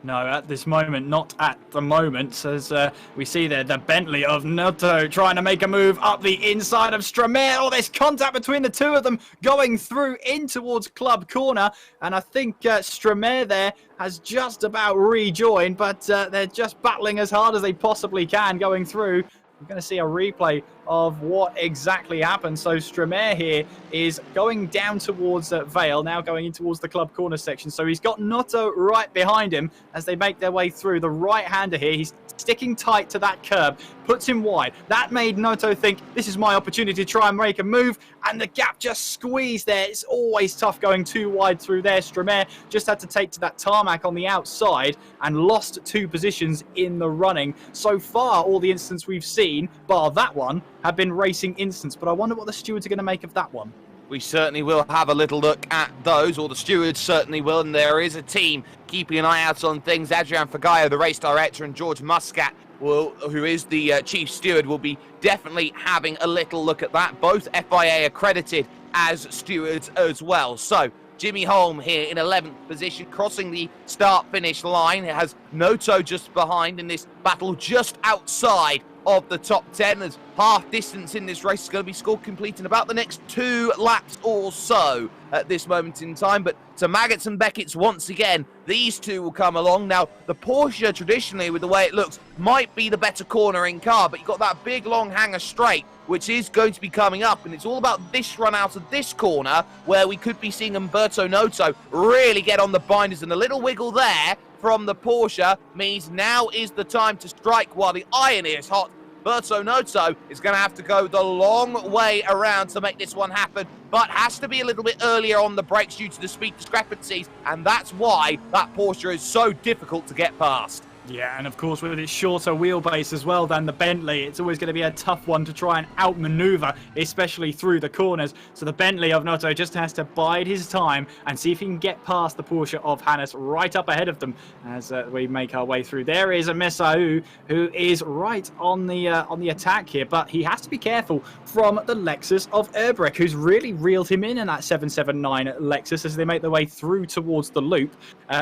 No, at this moment, not at the moment, as we see there the Bentley of Noto trying to make a move up the inside of Stramer. Oh, there's contact between the two of them going through in towards Club Corner, and I think Stramer there has just about rejoined, but they're just battling as hard as they possibly can going through. We're going to see a replay of what exactly happened. So Stramer here is going down towards Vale, now going in towards the Club Corner section. So he's got Noto right behind him as they make their way through. The right-hander here, he's sticking tight to that curb, puts him wide. That made Noto think, this is my opportunity to try and make a move, and the gap just squeezed there. It's always tough going too wide through there. Stramer just had to take to that tarmac on the outside and lost 2 positions in the running. So far, all the instants we've seen, bar that one, have been racing instants, but I wonder what the stewards are going to make of that one. We certainly will have a little look at those, or the stewards certainly will, and there is a team keeping an eye out on things. Adrian Fagaio, the race director, and George Muscat, who is the chief steward, will be definitely having a little look at that. Both FIA accredited as stewards as well. So Jimmy Holm here in 11th position, crossing the start-finish line. It has Noto just behind in this battle just outside of the top 10, as half distance in this race is going to be scored complete in about the next 2 laps or so at this moment in time. But to Maggots and Beckett's once again, these two will come along. Now, the Porsche, traditionally, with the way it looks, might be the better cornering car, but you've got that big, long hanger straight, which is going to be coming up, and it's all about this run out of this corner, where we could be seeing Umberto Noto really get on the binders, and a little wiggle there from the Porsche means now is the time to strike while the iron is hot. Umberto Noto is going to have to go the long way around to make this one happen, but has to be a little bit earlier on the brakes due to the speed discrepancies, and that's why that Porsche is so difficult to get past. Yeah, and of course with its shorter wheelbase as well than the Bentley, it's always going to be a tough one to try and outmaneuver, especially through the corners. So the Bentley of Noto just has to bide his time and see if he can get past the Porsche of Hannes right up ahead of them as we make our way through. There is a Messau who is right on the attack here, but he has to be careful from the Lexus of Erbrecht, who's really reeled him in that 779 Lexus as they make their way through towards the loop.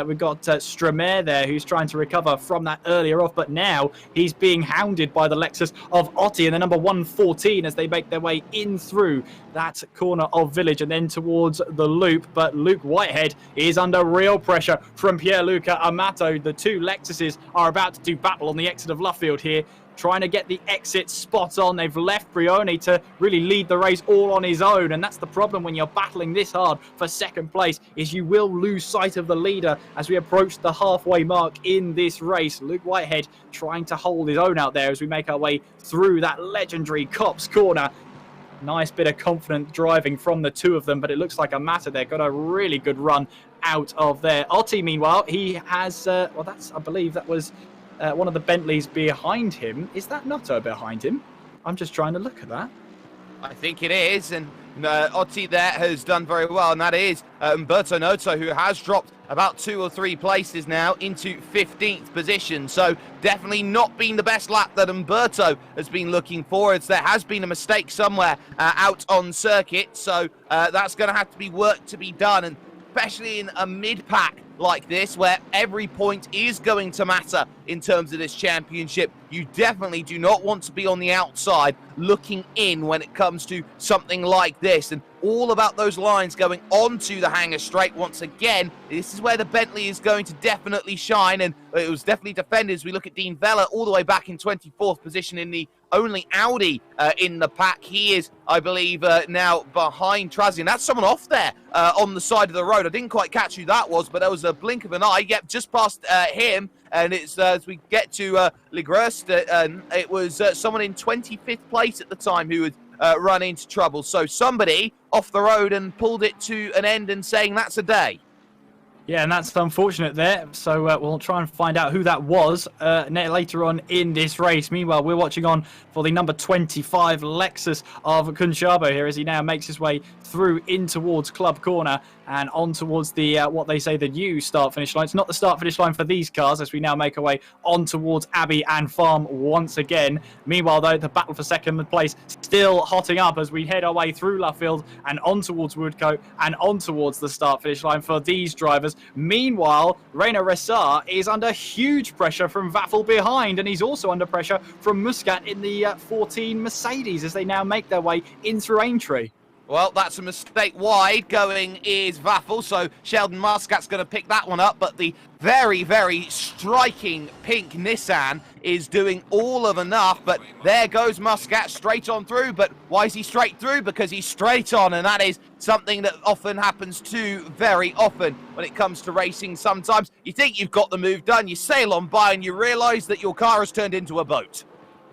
We've got Stromer there who's trying to recover from that earlier off, but now he's being hounded by the Lexus of Otti and the number 114 as they make their way in through that corner of Village and then towards the loop. But Luke Whitehead is under real pressure from Pierluca Amato. The two Lexuses are about to do battle on the exit of Luffield here, trying to get the exit spot on. They've left Brioni to really lead the race all on his own, and that's the problem when you're battling this hard for second place, is you will lose sight of the leader as we approach the halfway mark in this race. Luke Whitehead trying to hold his own out there as we make our way through that legendary Cops Corner. Nice bit of confident driving from the two of them, but it looks like Amato there got a really good run out of there. Otti, meanwhile, he has, I believe that was one of the Bentleys behind him. Is that Noto behind him? I'm just trying to look at that. I think it is, and Otti there has done very well, and that is Umberto Noto, who has dropped about 2 or 3 places now into 15th position. So definitely not been the best lap that Umberto has been looking for. There has been a mistake somewhere out on circuit, so that's going to have to be work to be done, and especially in a mid-pack like this, where every point is going to matter in terms of this championship. You definitely do not want to be on the outside looking in when it comes to something like this. And all about those lines going onto the hangar straight once again. This is where the Bentley is going to definitely shine, and it was definitely defended as we look at Dean Vella all the way back in 24th position in the only Audi in the pack. He is, I believe, now behind Trazian. That's someone off there on the side of the road. I didn't quite catch who that was, but there was a blink of an eye. Yep, just past him. And it's as we get to Ligrust, it was someone in 25th place at the time who had run into trouble. So somebody off the road and pulled it to an end and saying that's a day. Yeah, and that's unfortunate there. So we'll try and find out who that was later on in this race. Meanwhile, we're watching on for the number 25 Lexus of Kunchabo here as he now makes his way through in towards Club Corner and on towards the, what they say, the new start-finish line. It's not the start-finish line for these cars as we now make our way on towards Abbey and Farm once again. Meanwhile, though, the battle for second place still hotting up as we head our way through Luffield and on towards Woodcote and on towards the start-finish line for these drivers. Meanwhile, Reina Ressar is under huge pressure from Vaffel behind, and he's also under pressure from Muscat in the 14 Mercedes as they now make their way in through Aintree. Well, that's a mistake. Wide going is Vaffel, so Sheldon Muscat's going to pick that one up, but the very, very striking pink Nissan is doing all of enough, but there goes Muscat straight on through. But why is he straight through? Because he's straight on, and that is something that often happens too very often when it comes to racing. Sometimes you think you've got the move done, you sail on by, and you realise that your car has turned into a boat.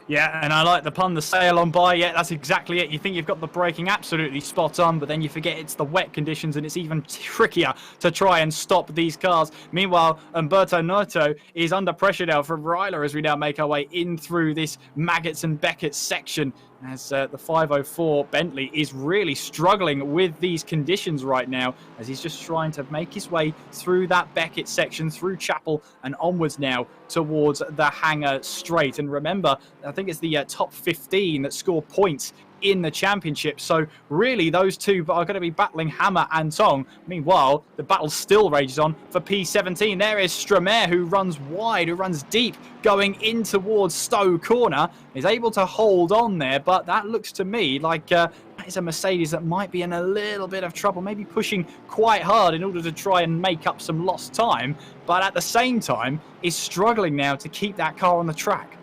Yeah, and I like the pun, the sail on by. Yeah, that's exactly it. You think you've got the braking absolutely spot on, but then you forget it's the wet conditions and it's even trickier to try and stop these cars. Meanwhile, Umberto Noto is under pressure now from Ryler as we now make our way in through this Maggots and Beckett section as the 504 Bentley is really struggling with these conditions right now as he's just trying to make his way through that Beckett section, through Chapel and onwards now towards the hangar straight. And remember, I think it's the top 15 that score points in the championship. So really those two are going to be battling hammer and tong. Meanwhile, the battle still rages on for P17. There is Stromer who runs wide, who runs deep, going in towards Stowe Corner. Is able to hold on there, but that looks to me like that is a Mercedes that might be in a little bit of trouble, maybe pushing quite hard in order to try and make up some lost time, but at the same time is struggling now to keep that car on the track.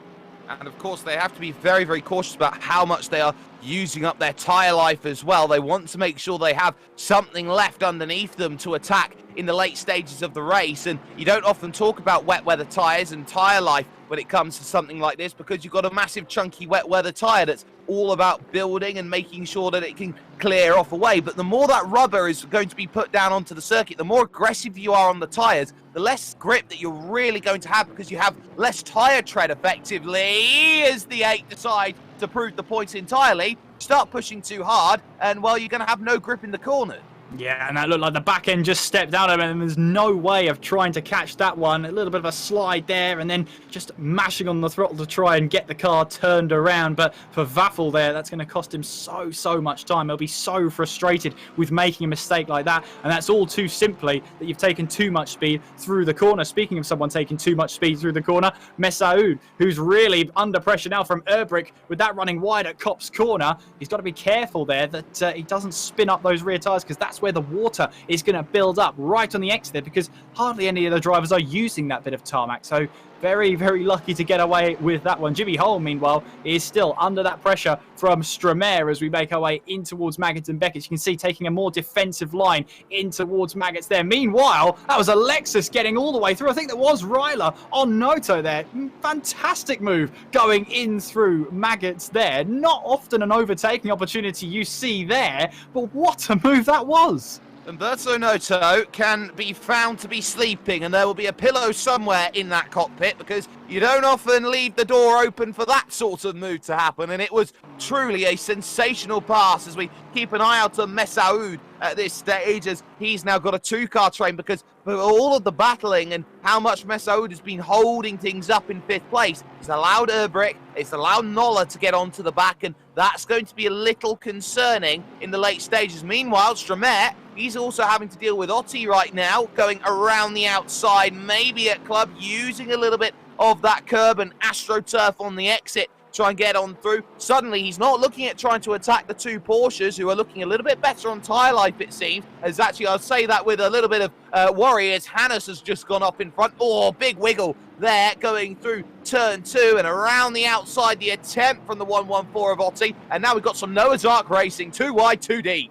And of course, they have to be very, very cautious about how much they are using up their tyre life as well. They want to make sure they have something left underneath them to attack in the late stages of the race. And you don't often talk about wet weather tyres and tyre life when it comes to something like this, because you've got a massive chunky wet weather tyre that's all about building and making sure that it can clear off away. But the more that rubber is going to be put down onto the circuit, the more aggressive you are on the tyres, the less grip that you're really going to have, because you have less tyre tread effectively. As the 8 decide to prove the points entirely, start pushing too hard, and well, you're going to have no grip in the corner. Yeah, and that looked like the back end just stepped out of it, and there's no way of trying to catch that one. A little bit of a slide there, and then just mashing on the throttle to try and get the car turned around. But for Vaffel there, that's going to cost him so much time. He'll be so frustrated with making a mistake like that, and that's all too simply that you've taken too much speed through the corner. Speaking of someone taking too much speed through the corner, Messaoud, who's really under pressure now from Erbrick with that running wide at Kopp's corner. He's got to be careful there that he doesn't spin up those rear tyres, because that's where the water is going to build up right on the exit there, because hardly any of the drivers are using that bit of tarmac. So very lucky to get away with that one. Jimmy Hole, meanwhile, is still under that pressure from Stromae as we make our way in towards Maggots and Beckett. You can see taking a more defensive line in towards Maggots there. Meanwhile, that was Alexis getting all the way through. I think that was Ryler on Noto there. Fantastic move going in through Maggots there. Not often an overtaking opportunity you see there, but what a move that was. Umberto Noto can be found to be sleeping, and there will be a pillow somewhere in that cockpit, because you don't often leave the door open for that sort of move to happen. And it was truly a sensational pass as we keep an eye out on Messaoud at this stage, as he's now got a 2-car train, because for all of the battling and how much Messaoud has been holding things up in 5th place, it's allowed Erbrick, it's allowed Nola to get onto the back, and that's going to be a little concerning in the late stages. Meanwhile, Stromae, he's also having to deal with Otti right now, going around the outside, maybe at club, using a little bit of that curb and AstroTurf on the exit, try and get on through. Suddenly, he's not looking at trying to attack the 2 Porsches, who are looking a little bit better on tyre life, it seems. As actually, I'll say that with a little bit of worry, as Hannes has just gone off in front. Oh, big wiggle there, going through turn 2 and around the outside, the attempt from the 114 of Otti. And now we've got some Noah's Ark racing, 2 wide, 2 deep.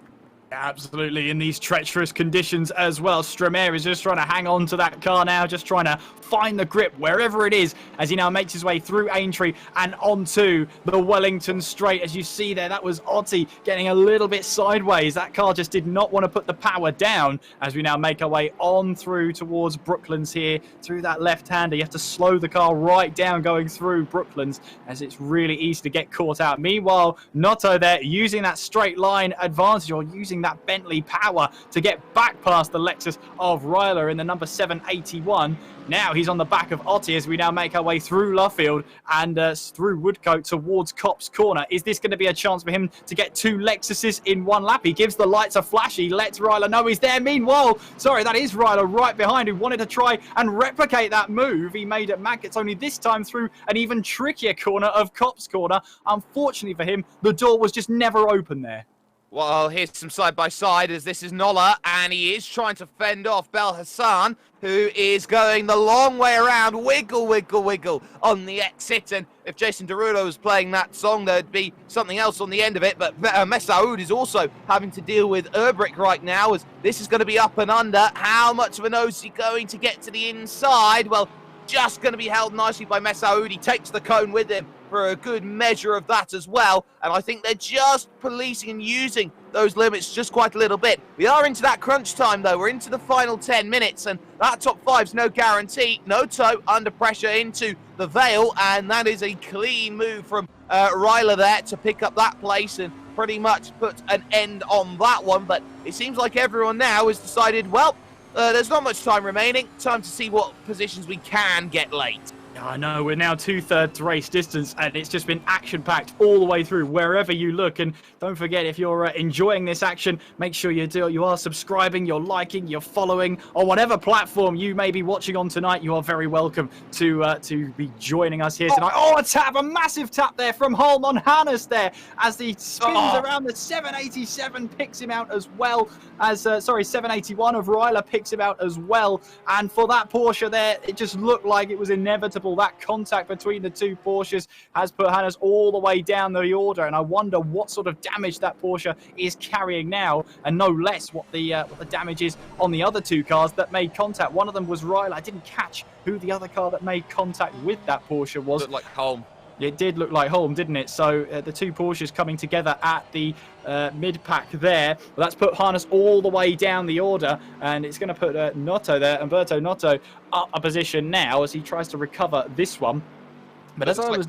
Absolutely, in these treacherous conditions as well. Stromae is just trying to hang on to that car now, just trying to find the grip wherever it is, as he now makes his way through Aintree and onto the Wellington Straight. As you see there, that was Otti getting a little bit sideways. That car just did not want to put the power down, as we now make our way on through towards Brooklands here, through that left-hander. You have to slow the car right down going through Brooklands, as it's really easy to get caught out. Meanwhile, Noto there using that straight line advantage, or using that Bentley power to get back past the Lexus of Ryler in the number 781. Now he's on the back of Otti as we now make our way through Luffield and through Woodcote towards Kopp's corner. Is this going to be a chance for him to get 2 Lexuses in one lap? He gives the lights a flash. He lets Ryler know he's there. Meanwhile, sorry, that is Ryler right behind, who wanted to try and replicate that move he made at Maggots, only this time through an even trickier corner of Kopp's corner. Unfortunately for him, the door was just never open there. Well, here's some side-by-side, as this is Nola, and he is trying to fend off Bel Hassan, who is going the long way around, wiggle on the exit. And if Jason Derulo was playing that song, there'd be something else on the end of it. But Messaoud is also having to deal with Erbrick right now, as this is going to be up and under. How much of a nose is he going to get to the inside? Well, just going to be held nicely by Messaoud. He takes the cone with him for a good measure of that as well. And I think they're just policing and using those limits just quite a little bit. We are into that crunch time, though. We're into the final 10 minutes, and that top 5's no guarantee. Noto under pressure into the Vale, and that is a clean move from Ryler there to pick up that place and pretty much put an end on that one. But it seems like everyone now has decided, well, there's not much time remaining. Time to see what positions we can get late. I know, we're now 2/3 race distance, and it's just been action-packed all the way through wherever you look. And don't forget, if you're enjoying this action, make sure you are subscribing, you're liking, you're following, on whatever platform you may be watching on tonight. You are very welcome to be joining us here tonight. Oh, a massive tap there from Holm on Hannes there, as he spins around. The 787 picks him out as well, as 781 of Ryler picks him out as well. And for that Porsche there, it just looked like it was inevitable trouble. That contact between the two Porsches has put Hannes all the way down the order, and I wonder what sort of damage that Porsche is carrying now, and no less what the damage is on the other two cars that made contact. One of them was Riley. I didn't catch who the other car that made contact with that Porsche was. Looked like Holm. It did look like Holm, didn't it? So the two Porsches coming together at the mid-pack there. Well, that's put Harness all the way down the order, and it's going to put Noto there, Umberto Noto, up a position now as he tries to recover this one. But as I was...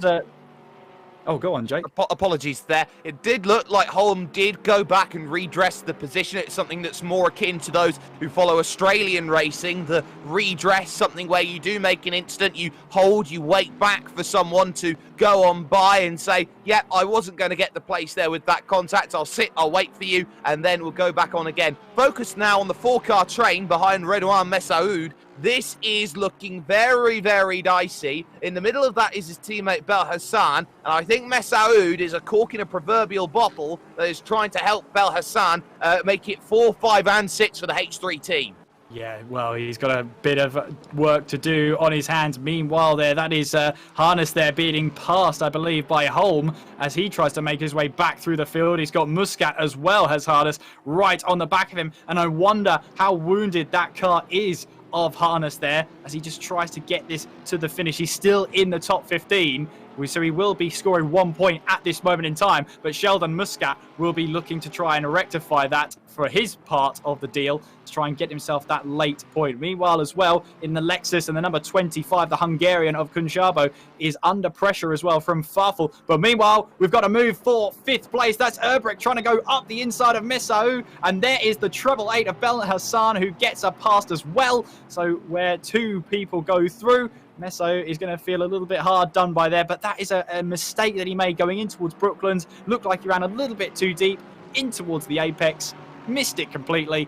Oh, go on, Jake. Apologies there. It did look like Holm did go back and redress the position. It's something that's more akin to those who follow Australian racing. The redress, something where you do make an incident, you hold, you wait back for someone to go on by and say, yeah, I wasn't going to get the place there with that contact. I'll sit, I'll wait for you, and then we'll go back on again. Focus now on the four-car train behind Redouane Messaoud. This is looking very, very dicey. In the middle of that is his teammate Bel Hassan, and I think Messaoud is a cork in a proverbial bottle that is trying to help Bel Hassan make it 4, 5, and 6 for the H3 team. Yeah, well, he's got a bit of work to do on his hands. Meanwhile, that is Harness there being passed, I believe, by Holm as he tries to make his way back through the field. He's got Muscat as well, has Harness, right on the back of him. And I wonder how wounded that car is of Harness there as he just tries to get this to the finish. He's still in the top 15. So he will be scoring 1 point at this moment in time, but Sheldon Muscat will be looking to try and rectify that for his part of the deal to try and get himself that late point. Meanwhile, as well, in the Lexus, and the number 25, the Hungarian of Kunshabo, is under pressure as well from Farfel. But meanwhile, we've got to move for 5th place. That's Erbrick trying to go up the inside of Messaoud, and there is the treble 8 of Bel Hassan, who gets a pass as well. So where two people go through, Messo is going to feel a little bit hard done by there, but that is a mistake that he made going in towards Brooklands. Looked like he ran a little bit too deep in towards the apex, missed it completely.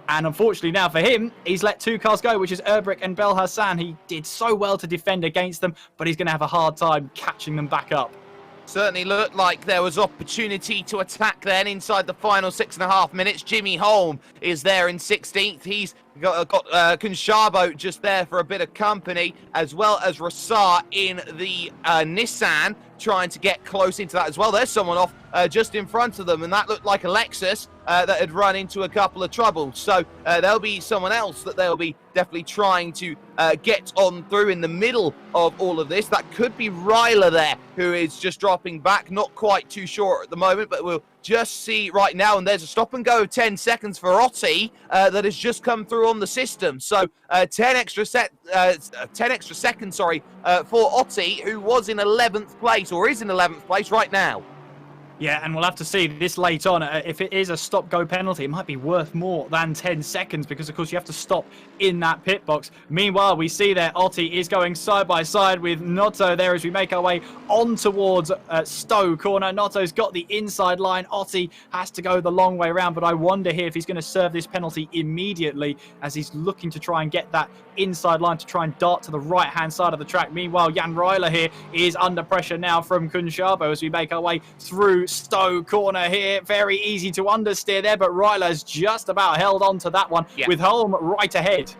And unfortunately now for him, he's let two cars go, which is Erbrick and Bel Hassan. He did so well to defend against them, but he's going to have a hard time catching them back up. Certainly looked like there was opportunity to attack then inside the final 6.5 minutes. Jimmy Holm is there in 16th. He's got Kunshabo just there for a bit of company, as well as Rassar in the Nissan, trying to get close into that as well. There's someone off just in front of them, and that looked like a Lexus that had run into a couple of troubles. So there'll be someone else that they'll be definitely trying to get on through in the middle of all of this. That could be Ryler there, who is just dropping back. Not quite too sure at the moment, but we'll just see right now. And there's a stop and go of 10 seconds for Otti that has just come through on the system. So 10 extra seconds, for Otti, who was in 11th place, or is in 11th place right now. Yeah, and we'll have to see this late on. If it is a stop-go penalty, it might be worth more than 10 seconds because, of course, you have to stop in that pit box. Meanwhile, we see there Otti is going side by side with Noto there as we make our way on towards Stowe corner. Noto's got the inside line. Otti has to go the long way around, but I wonder here if he's going to serve this penalty immediately as he's looking to try and get that inside line to try and dart to the right-hand side of the track. Meanwhile, Jan Ryler here is under pressure now from Kunshabo as we make our way through Stowe corner here. Very easy to understeer there, but Ryler's just about held on to that one with Holm right ahead.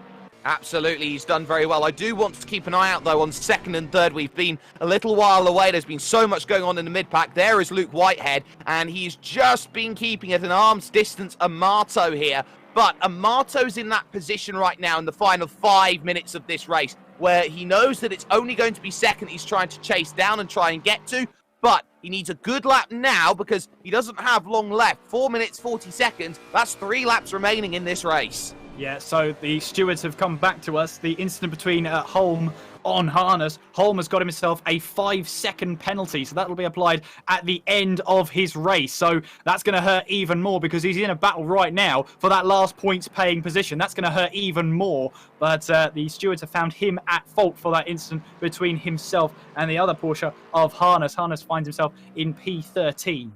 Absolutely, he's done very well. I do want to keep an eye out, though, on 2nd and 3rd. We've been a little while away. There's been so much going on in the mid-pack. There is Luke Whitehead, and he's just been keeping at an arm's distance Amato here. But Amato's in that position right now in the final 5 minutes of this race, where he knows that it's only going to be 2nd he's trying to chase down and try and get to. But he needs a good lap now because he doesn't have long left. 4 minutes, 40 seconds. That's 3 laps remaining in this race. Yeah, so the stewards have come back to us. The incident between Holm on Harness. Holm has got himself a 5-second penalty, so that will be applied at the end of his race. So that's going to hurt even more because he's in a battle right now for that last points-paying position. That's going to hurt even more. But the stewards have found him at fault for that incident between himself and the other Porsche of Harness. Harness finds himself in P13.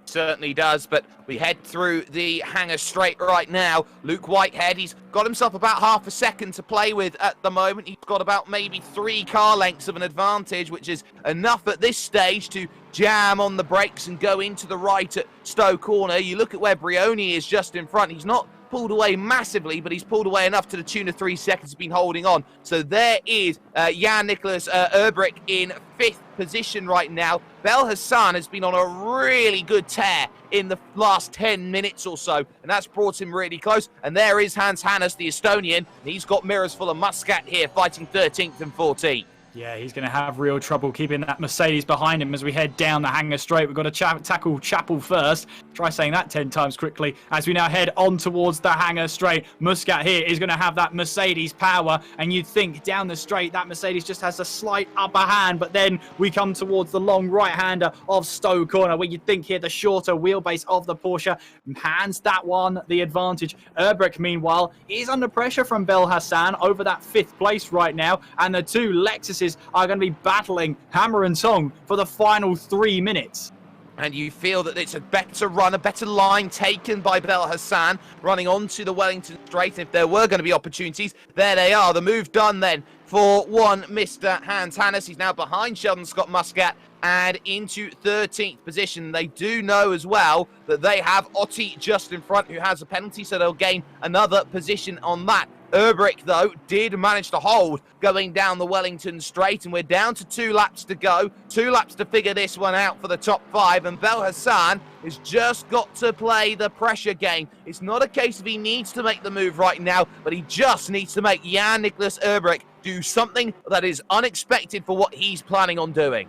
Certainly does, but we head through the hangar straight right now. Luke Whitehead, he's got himself about half a second to play with at the moment. He's got about maybe 3 car lengths of an advantage, which is enough at this stage to jam on the brakes and go into the right at Stowe corner. You look at where Brioni is just in front. He's not pulled away massively, but he's pulled away enough to the tune of 3 seconds. He's been holding on. So there is Jan-Niklas Erbrich in 5th position right now. Belhassan has been on a really good tear in the last 10 minutes or so, and that's brought him really close. And there is Hans Hannes, the Estonian. He's got mirrors full of Muscat here, fighting 13th and 14th. Yeah, he's going to have real trouble keeping that Mercedes behind him as we head down the hangar straight. We've got to tackle Chapel first. Try saying that 10 times quickly as we now head on towards the hangar straight. Muscat here is going to have that Mercedes power, and you'd think down the straight that Mercedes just has a slight upper hand, but then we come towards the long right-hander of Stowe Corner, where you'd think here the shorter wheelbase of the Porsche hands that one the advantage. Erbrich, meanwhile, is under pressure from Belhassan over that 5th place right now, and the two Lexuses are going to be battling hammer and tong for the final 3 minutes. And you feel that it's a better run, a better line taken by Belhassan, running onto the Wellington Straight. And if there were going to be opportunities, there they are. The move done then for one Mr. Hans Hannes. He's now behind Sheldon Scott Muscat and into 13th position. They do know as well that they have Otti just in front, who has a penalty, so they'll gain another position on that. Erbrich, though, did manage to hold going down the Wellington Straight, and we're down to 2 laps to go. 2 laps to figure this one out for the top 5, and Belhassan has just got to play the pressure game. It's not a case of he needs to make the move right now, but he just needs to make Jan-Niklas Erbrich do something that is unexpected for what he's planning on doing.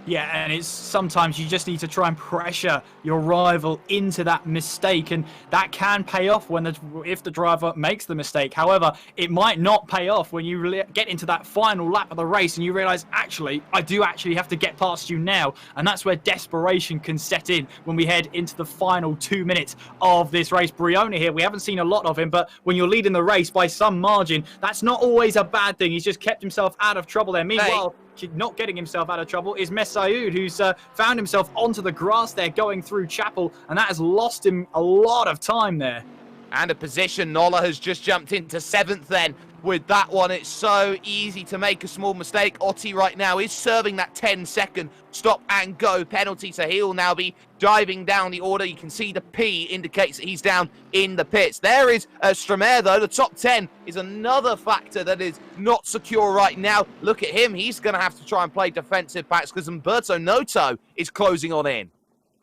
Yeah, and it's sometimes you just need to try and pressure your rival into that mistake, and that can pay off if the driver makes the mistake. However, it might not pay off when you get into that final lap of the race and you realize, actually, I do actually have to get past you now, and that's where desperation can set in when we head into the final 2 minutes of this race. Brioni here, we haven't seen a lot of him, but when you're leading the race by some margin, that's not always a bad thing. He's just kept himself out of trouble there. Meanwhile, not getting himself out of trouble is Messaoud, who's found himself onto the grass there going through Chapel, and that has lost him a lot of time there. And a position. Nola has just jumped into 7th then. With that one, it's so easy to make a small mistake. Otti right now is serving that 10-second stop and go penalty, so he'll now be diving down the order. You can see the P indicates that he's down in the pits. There is Stromer, though. The top 10 is another factor that is not secure right now. Look at him. He's going to have to try and play defensive backs because Umberto Noto is closing on in.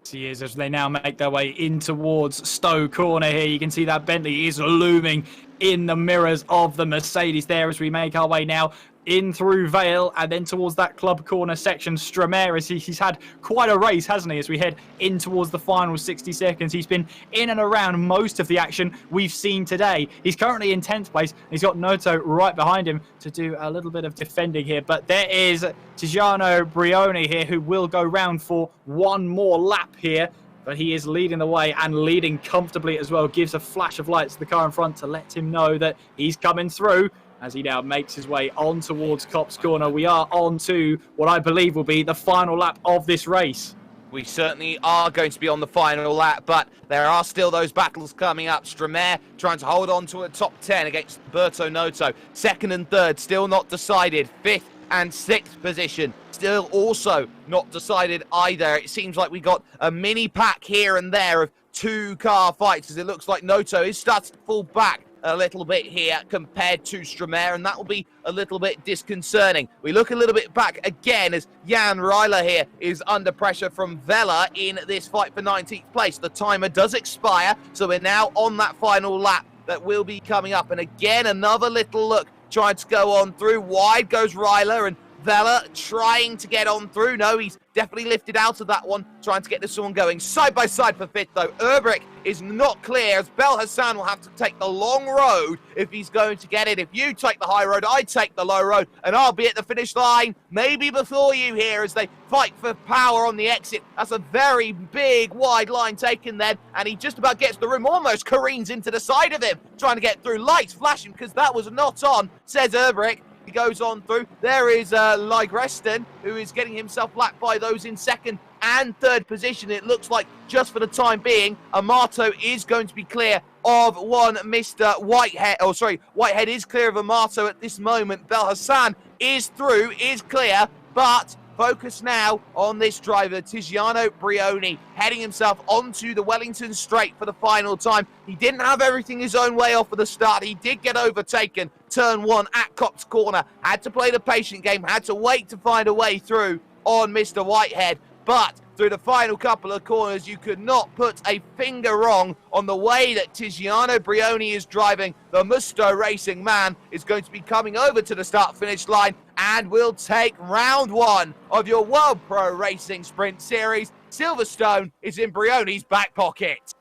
He is, as they now make their way in towards Stowe Corner here. You can see that Bentley is looming in the mirrors of the Mercedes there as we make our way now in through Vale and then towards that club corner section. Stromer, he's had quite a race, hasn't he, as we head in towards the final 60 seconds. He's been in and around most of the action we've seen today. He's currently in 10th place. He's got Noto right behind him to do a little bit of defending here. But there is Tijano Brioni here, who will go round for one more lap here. But he is leading the way and leading comfortably as well. Gives a flash of lights to the car in front to let him know that he's coming through as he now makes his way on towards Copse Corner. We are on to what I believe will be the final lap of this race. We certainly are going to be on the final lap, but there are still those battles coming up. Stromer trying to hold on to a top 10 against Berto Noto. 2nd and 3rd, still not decided. 5th and 6th position, still also not decided either. It seems like we got a mini pack here and there of 2-car fights, as it looks like Noto is starting to fall back a little bit here compared to Stromer, and that will be a little bit disconcerting. We look a little bit back again as Jan Reiler here is under pressure from Vela in this fight for 19th place. The timer does expire, so we're now on that final lap that will be coming up. And again, another little look, trying to go on through. Wide goes Reiler, and Vela trying to get on through. No, he's definitely lifted out of that one, trying to get this one going. Side by side for 5th, though. Erbrich is not clear, as Belhassan will have to take the long road if he's going to get it. If you take the high road, I take the low road, and I'll be at the finish line maybe before you here as they fight for power on the exit. That's a very big, wide line taken then, and he just about gets the room, almost careens into the side of him, trying to get through. Lights flashing because that was not on, says Erbrich. He goes on through. There is Ligreston, who is getting himself lapped by those in 2nd and 3rd position. It looks like, just for the time being, Amato is going to be clear of one Mr. Whitehead. Oh, sorry, Whitehead is clear of Amato at this moment. Belhassan is through, is clear, but Focus now on this driver, Tiziano Brioni, heading himself onto the Wellington Straight for the final time. He didn't have everything his own way off at the start. He did get overtaken. Turn 1 at Cops Corner. Had to play the patient game, had to wait to find a way through on Mr. Whitehead. But through the final couple of corners, you could not put a finger wrong on the way that Tiziano Brioni is driving. The Musto Racing man is going to be coming over to the start-finish line and will take round 1 of your World Pro Racing Sprint Series. Silverstone is in Brioni's back pocket.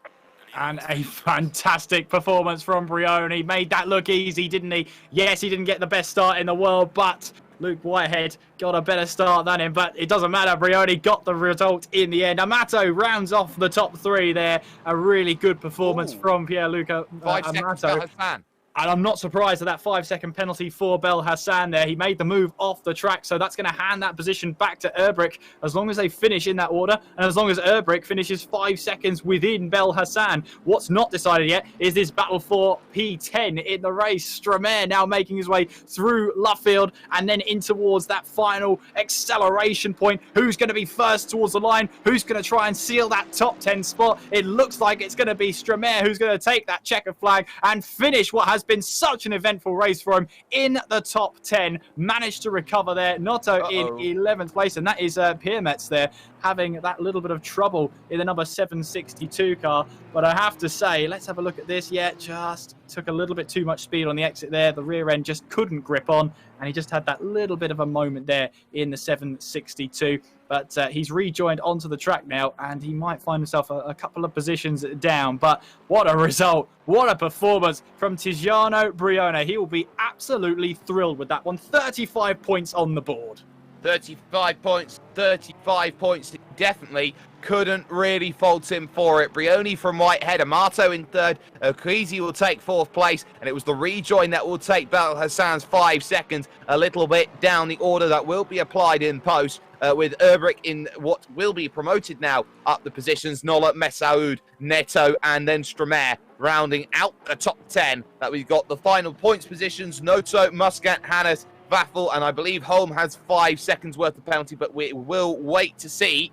And a fantastic performance from Brioni. Made that look easy, didn't he? Yes, he didn't get the best start in the world, but Luke Whitehead got a better start than him, but it doesn't matter. Brioni got the result in the end. Amato rounds off the top 3 there. A really good performance from Pierluca 5 seconds Amato. for Hassan. And I'm not surprised at that 5-second penalty for Bel Hassan there. He made the move off the track, so that's going to hand that position back to Erbrick as long as they finish in that order, and as long as Erbrick finishes 5 seconds within Bel Hassan. What's not decided yet is this battle for P10 in the race. Stromae now making his way through Luffield and then in towards that final acceleration point. Who's going to be first towards the line? Who's going to try and seal that top 10 spot? It looks like it's going to be Stromae who's going to take that checker flag and finish what has been such an eventful race for him in the top 10. Managed to recover there. Noto in 11th place, and that is Pierre Metz there having that little bit of trouble in the number 762 car. But I have to say, let's have a look at this. Yeah, just took a little bit too much speed on the exit there. The rear end just couldn't grip on, and he just had that little bit of a moment there in the 762. But he's rejoined onto the track now, and he might find himself a couple of positions down. But what a result. What a performance from Tiziano Brioni. He will be absolutely thrilled with that one. 35 points on the board. 35 points, 35 points. Definitely couldn't really fault him for it. Brioni from Whitehead, Amato in 3rd. Okwizi will take 4th place, and it was the rejoin that will take Bel Hassan's 5 seconds a little bit down the order that will be applied in post. With Erbrick in what will be promoted now up the positions. Nola, Messaoud, Neto, and then Stromae rounding out the top 10. That we've got the final points positions. Noto, Muscat, Hannes, Vaffel, and I believe Holm has 5 seconds worth of penalty, but we will wait to see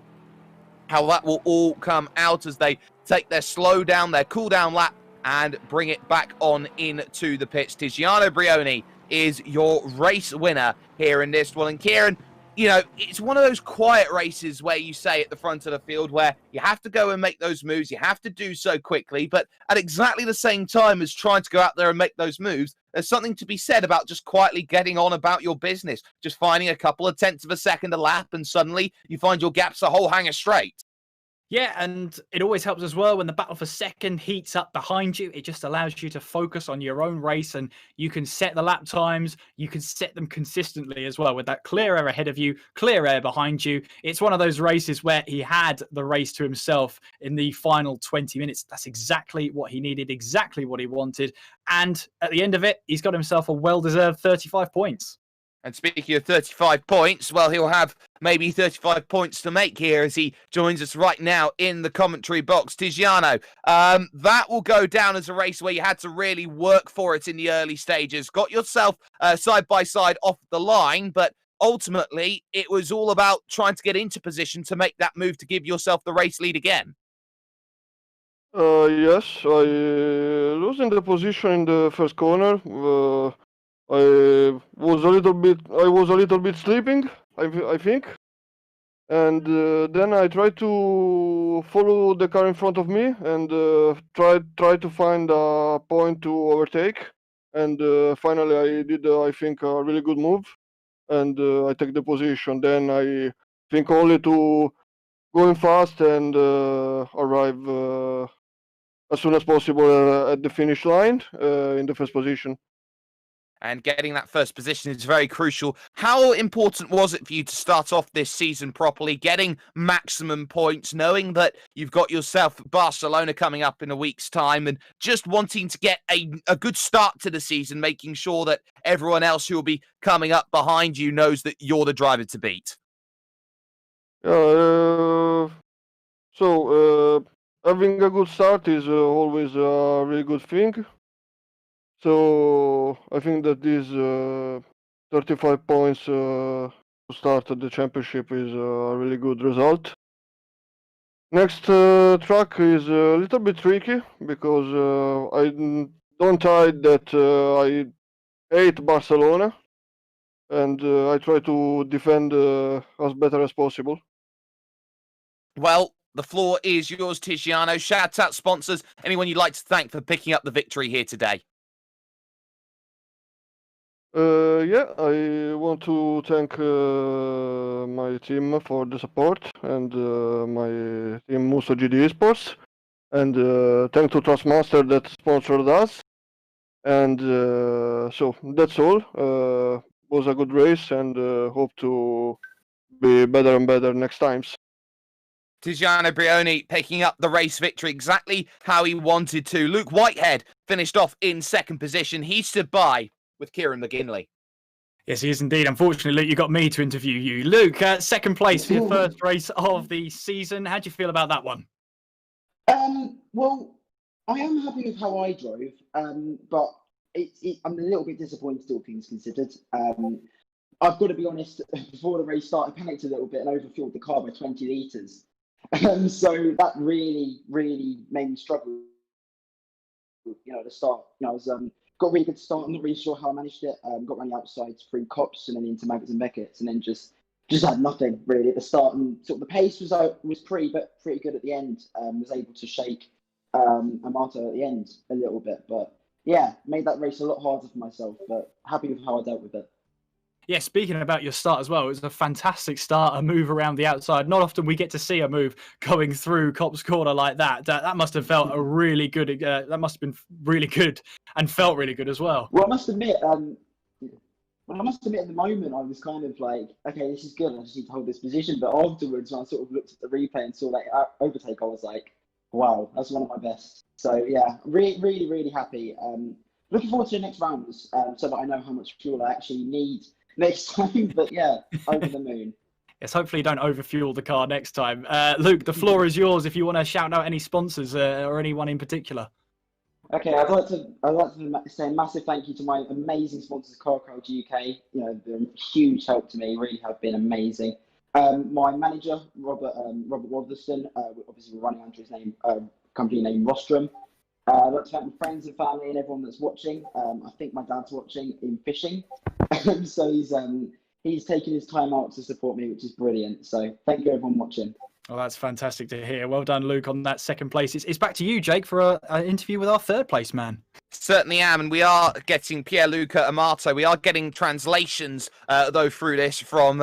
how that will all come out as they take their slow down, their cool down lap, and bring it back on into the pits. Tiziano Brioni is your race winner here in this one. And Kieran, you know, it's one of those quiet races where you say at the front of the field where you have to go and make those moves, you have to do so quickly, but at exactly the same time as trying to go out there and make those moves, there's something to be said about just quietly getting on about your business, just finding a couple of tenths of a second a lap, and suddenly you find your gaps a whole hanger straight. Yeah, and it always helps as well when the battle for second heats up behind you. It just allows you to focus on your own race, and you can set the lap times. You can set them consistently as well with that clear air ahead of you, clear air behind you. It's one of those races where he had the race to himself in the final 20 minutes. That's exactly what he needed, exactly what he wanted. And at the end of it, he's got himself a well-deserved 35 points. And speaking of 35 points, well, he'll have maybe 35 points to make here as he joins us right now in the commentary box. Tiziano, that will go down as a race where you had to really work for it in the early stages. Got yourself side by side off the line, but ultimately it was all about trying to get into position to make that move to give yourself the race lead again. Yes, I was in the position in the first corner. I was a little bit sleeping, I think, and then I tried to follow the car in front of me and try to find a point to overtake, and finally I did I think a really good move, and I take the position. Then I think only to going fast and arrive as soon as possible at the finish line in the first position. And getting that first position is very crucial. How important was it for you to start off this season properly, getting maximum points, knowing that you've got yourself Barcelona coming up in a week's time, and just wanting to get a good start to the season, making sure that everyone else who will be coming up behind you knows that you're the driver to beat? Having a good start is always a really good thing. So I think that these 35 points to start the championship is a really good result. Next track is a little bit tricky because I don't hide that I hate Barcelona, and I try to defend as better as possible. Well, the floor is yours, Tiziano. Shout out sponsors, anyone you'd like to thank for picking up the victory here today. Yeah, I want to thank my team for the support and my team Muso GD Esports, and thank to Trustmaster that sponsored us. And so that's all. Was a good race, and hope to be better and better next times. Tiziano Brioni picking up the race victory exactly how he wanted to. Luke Whitehead finished off in second position. He stood by with Kieran McGinley. Yes, he is indeed. Unfortunately, Luke, you got me to interview you. Luke, second place for your first race of the season. How do you feel about that one? Well, I am happy with how I drove, but I'm a little bit disappointed, all things considered. I've got to be honest, before the race started, I panicked a little bit and overfueled the car by 20 litres. So that really, really made me struggle. At the start, I was got a really good start. I'm not really sure how I managed it. Got around the outsides through Cops and then into Maggots and Beckett's, and then just had nothing really at the start. And sort of the pace was pretty good at the end. Was able to shake Amato at the end a little bit, but yeah, made that race a lot harder for myself. But happy with how I dealt with it. Yeah, speaking about your start as well, it was a fantastic start, a move around the outside. Not often we get to see a move going through Cop's Corner like that. That must have felt a really good. That must have been really good and felt really good as well. Well, I must admit, at the moment, I was kind of like, okay, this is good. I just need to hold this position. But afterwards, when I sort of looked at the replay and saw that overtake, I was like, wow, that's one of my best. So yeah, really, really, really happy. Looking forward to the next rounds, so that I know how much fuel I actually need next time. But yeah, over the moon. Yes, hopefully you don't overfuel the car next time. Luke, the floor is yours if you want to shout out any sponsors or anyone in particular. Okay, I'd like to say a massive thank you to my amazing sponsors, Car Crowd UK. They're a huge help to me. Really have been amazing. My manager, Robert Rotherston. Obviously, we're running under his name, company name Rostrum. I'd like to thank my friends and family and everyone that's watching. I think my dad's watching in fishing, so he's taken his time out to support me, which is brilliant. So thank you everyone watching. Well, that's fantastic to hear. Well done, Luke, on that second place. It's back to you, Jake, for an interview with our third place man. Certainly am, and we are getting Pierluca Amato. We are getting translations, though, through this from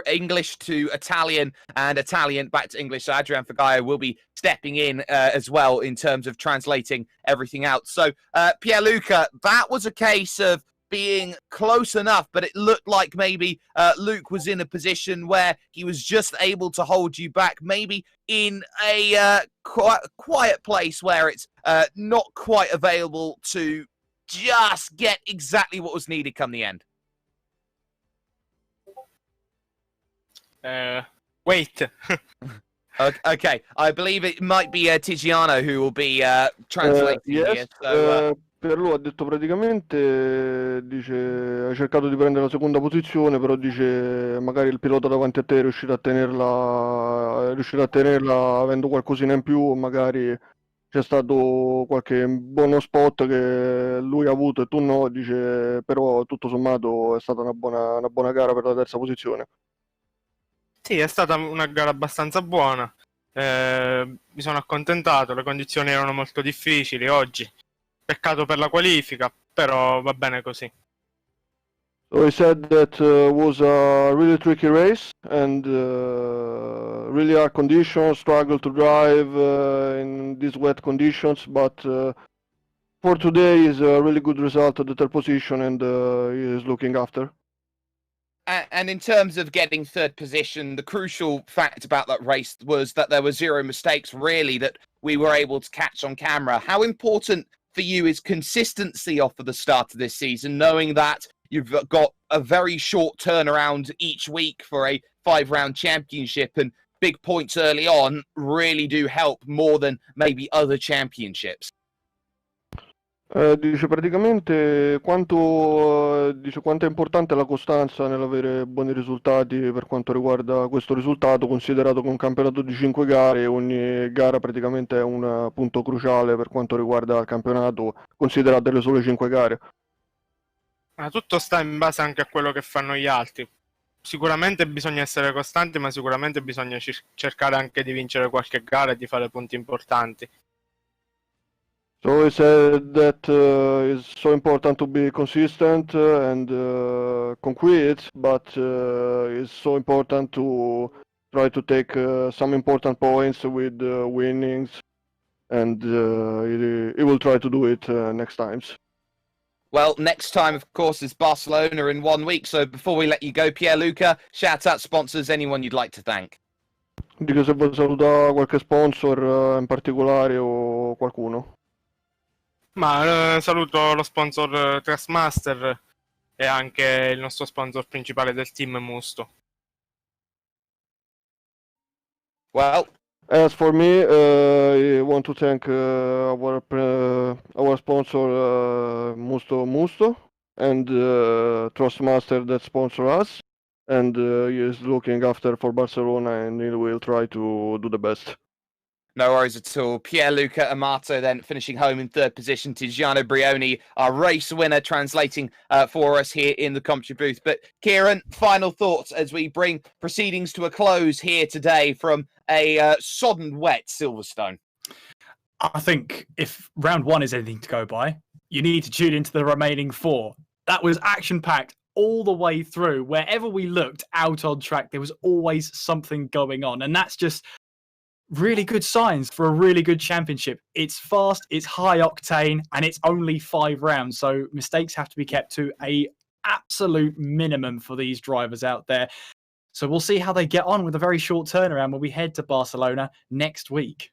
English to Italian and Italian back to English. So Adrian Fagaio will be stepping in as well in terms of translating everything out. So Pierluca, that was a case of being close enough, but it looked like maybe Luke was in a position where he was just able to hold you back, maybe in a quiet place where it's not quite available to just get exactly what was needed come the end. Wait. Okay, I believe it might be Tiziano who will be translating yes, here. So, per lui ha detto praticamente, dice, hai cercato di prendere la seconda posizione, però dice magari il pilota davanti a te è riuscito a tenerla avendo qualcosina in più, o magari c'è stato qualche buono spot che lui ha avuto e tu no, dice, però tutto sommato è stata una buona gara per la terza posizione. Sì, è stata una gara abbastanza buona, mi sono accontentato, le condizioni erano molto difficili oggi. Peccato per la qualifica, però va bene così. So he said that was a really tricky race and really hard conditions, struggle to drive in these wet conditions, but for today is a really good result at the third position, and he is looking after. And in terms of getting third position, the crucial fact about that race was that there were zero mistakes, really, that we were able to catch on camera. How important for you is consistency off of the start of this season, knowing that you've got a very short turnaround each week for a 5-round championship, and big points early on really do help more than maybe other championships? Dice praticamente quanto è importante la costanza nell'avere buoni risultati per quanto riguarda questo risultato, considerato che un campionato di 5 gare, ogni gara praticamente è un punto cruciale per quanto riguarda il campionato, considerate le sole 5 gare. Ma tutto sta in base anche a quello che fanno gli altri. Sicuramente bisogna essere costanti, ma sicuramente bisogna cercare anche di vincere qualche gara e di fare punti importanti. So he said that it's so important to be consistent and concrete, but it's so important to try to take some important points with winnings, and he will try to do it next times. Well, next time, of course, is Barcelona in 1 week. So before we let you go, Pierluca, shout out sponsors, anyone you'd like to thank. Dico se vuoi salutare qualche sponsor in particolare o qualcuno. Ma saluto lo sponsor Trustmaster e anche il nostro sponsor principale del team, Musto. Well, as for me, I want to thank our sponsor Musto and Trustmaster that sponsor us, and he is looking after for Barcelona, and he will try to do the best. No worries at all. Pierluca Amato then finishing home in third position. Tiziano Brioni, our race winner, translating for us here in the commentary booth. But Kieran, final thoughts as we bring proceedings to a close here today from a sodden wet Silverstone. I think if round one is anything to go by, you need to tune into the remaining 4. That was action-packed all the way through. Wherever we looked out on track, there was always something going on. And that's just really good signs for a really good championship. It's fast, it's high octane, and it's only 5 rounds. So mistakes have to be kept to a absolute minimum for these drivers out there. So we'll see how they get on with a very short turnaround when we head to Barcelona next week.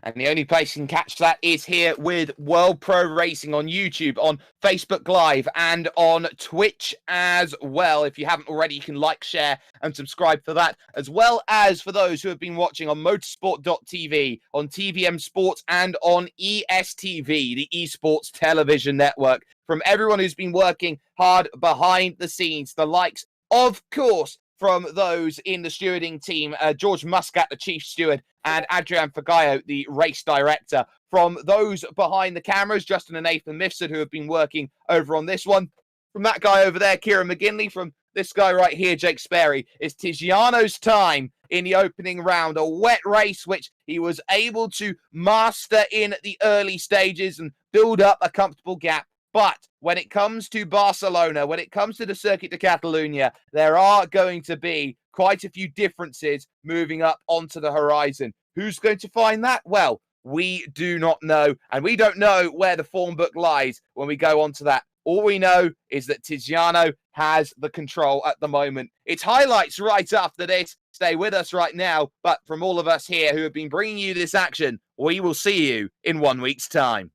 And the only place you can catch that is here with World Pro Racing on YouTube, on Facebook Live, and on Twitch as well. If you haven't already, you can like, share, and subscribe for that, as well as for those who have been watching on motorsport.tv, on TVM Sports, and on ESTV, the Esports Television Network. From everyone who's been working hard behind the scenes, the likes, of course, from those in the stewarding team, George Muscat, the chief steward, and Adrian Fagayo, the race director. From those behind the cameras, Justin and Nathan Mifsud, who have been working over on this one. From that guy over there, Kieran McGinley. From this guy right here, Jake Sperry. It's Tiziano's time in the opening round. A wet race, which he was able to master in the early stages and build up a comfortable gap. But when it comes to Barcelona, when it comes to the Circuit de Catalunya, there are going to be quite a few differences moving up onto the horizon. Who's going to find that? Well, we do not know, and we don't know where the form book lies when we go on to that. All we know is that Tiziano has the control at the moment. It's highlights right after this. Stay with us right now, but from all of us here who have been bringing you this action, we will see you in 1 week's time.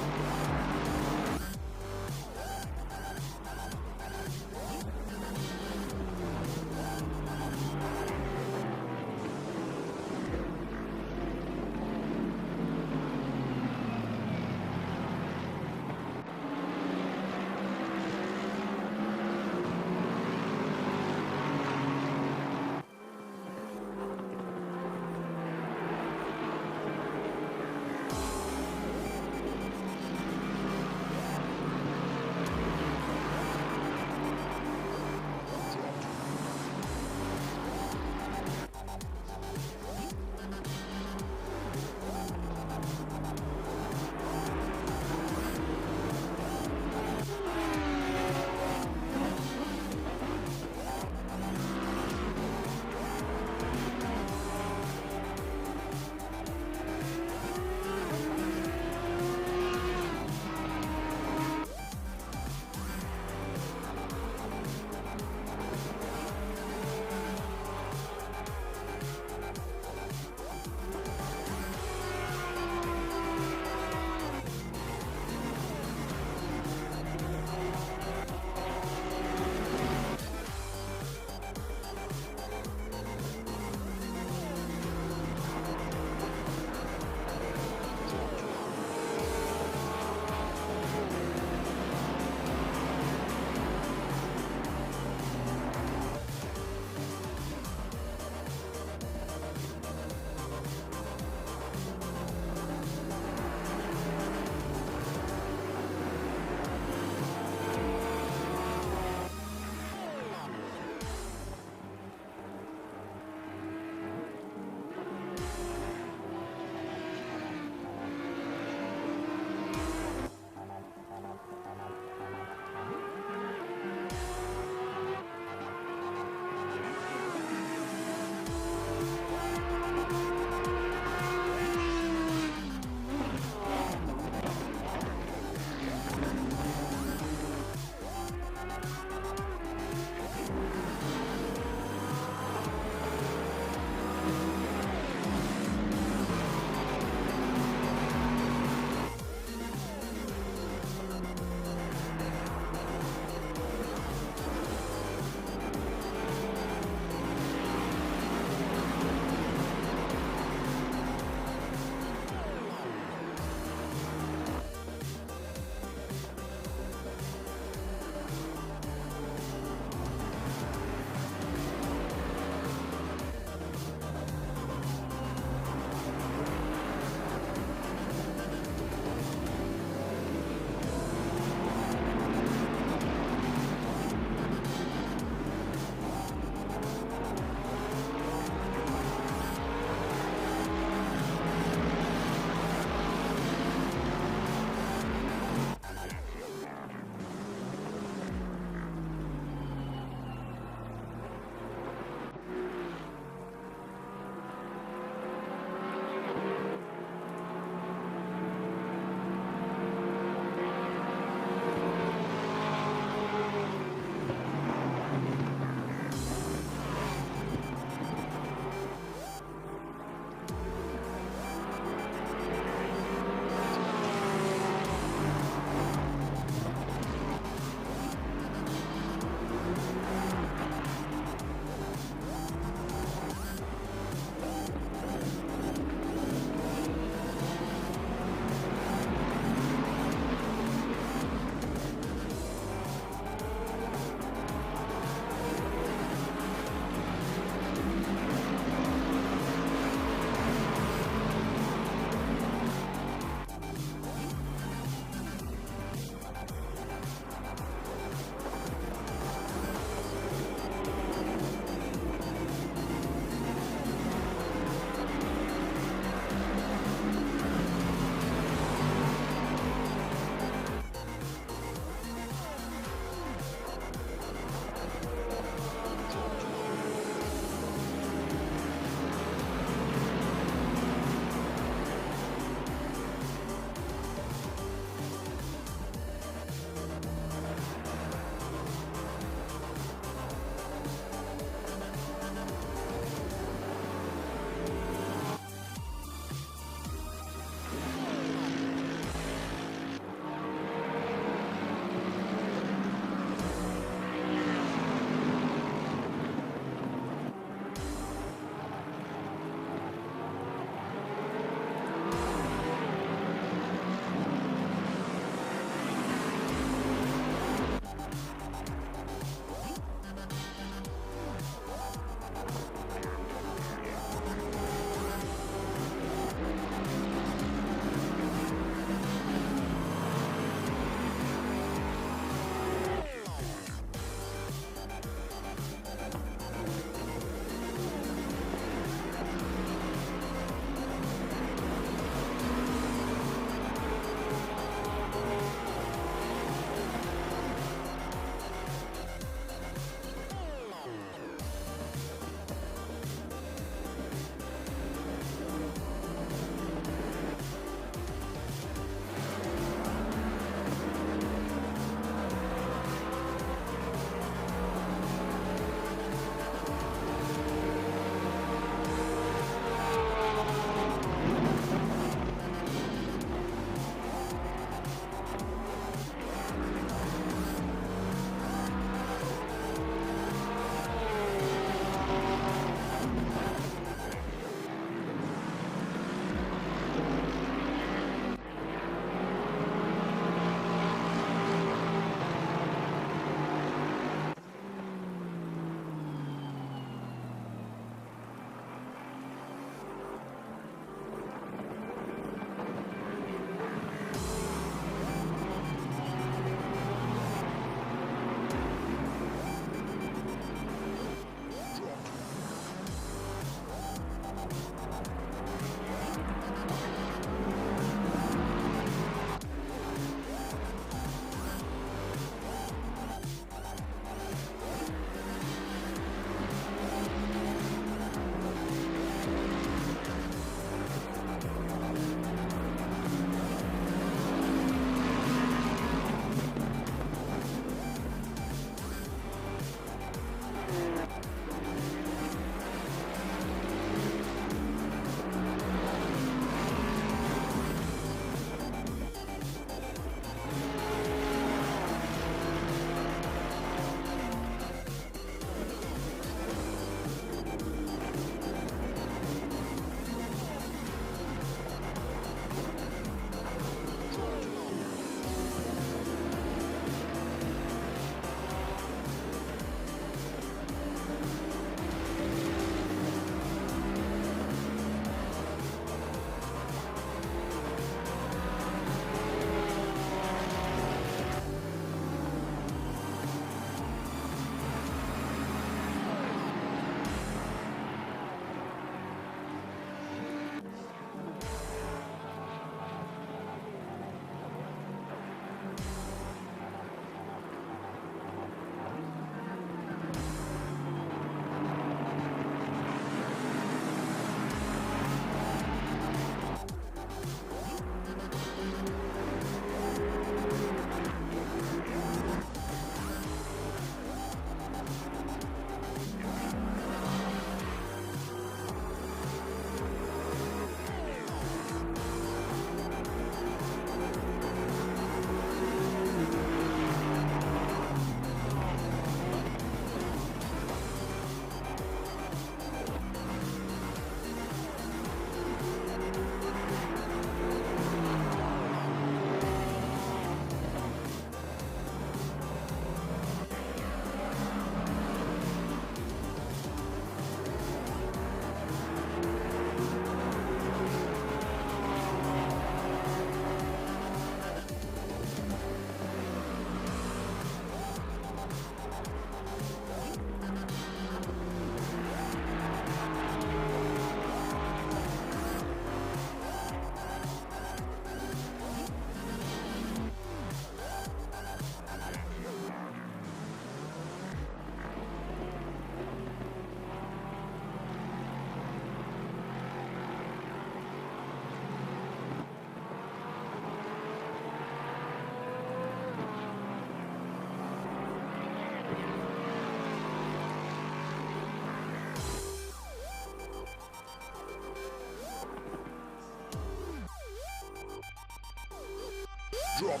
Drop.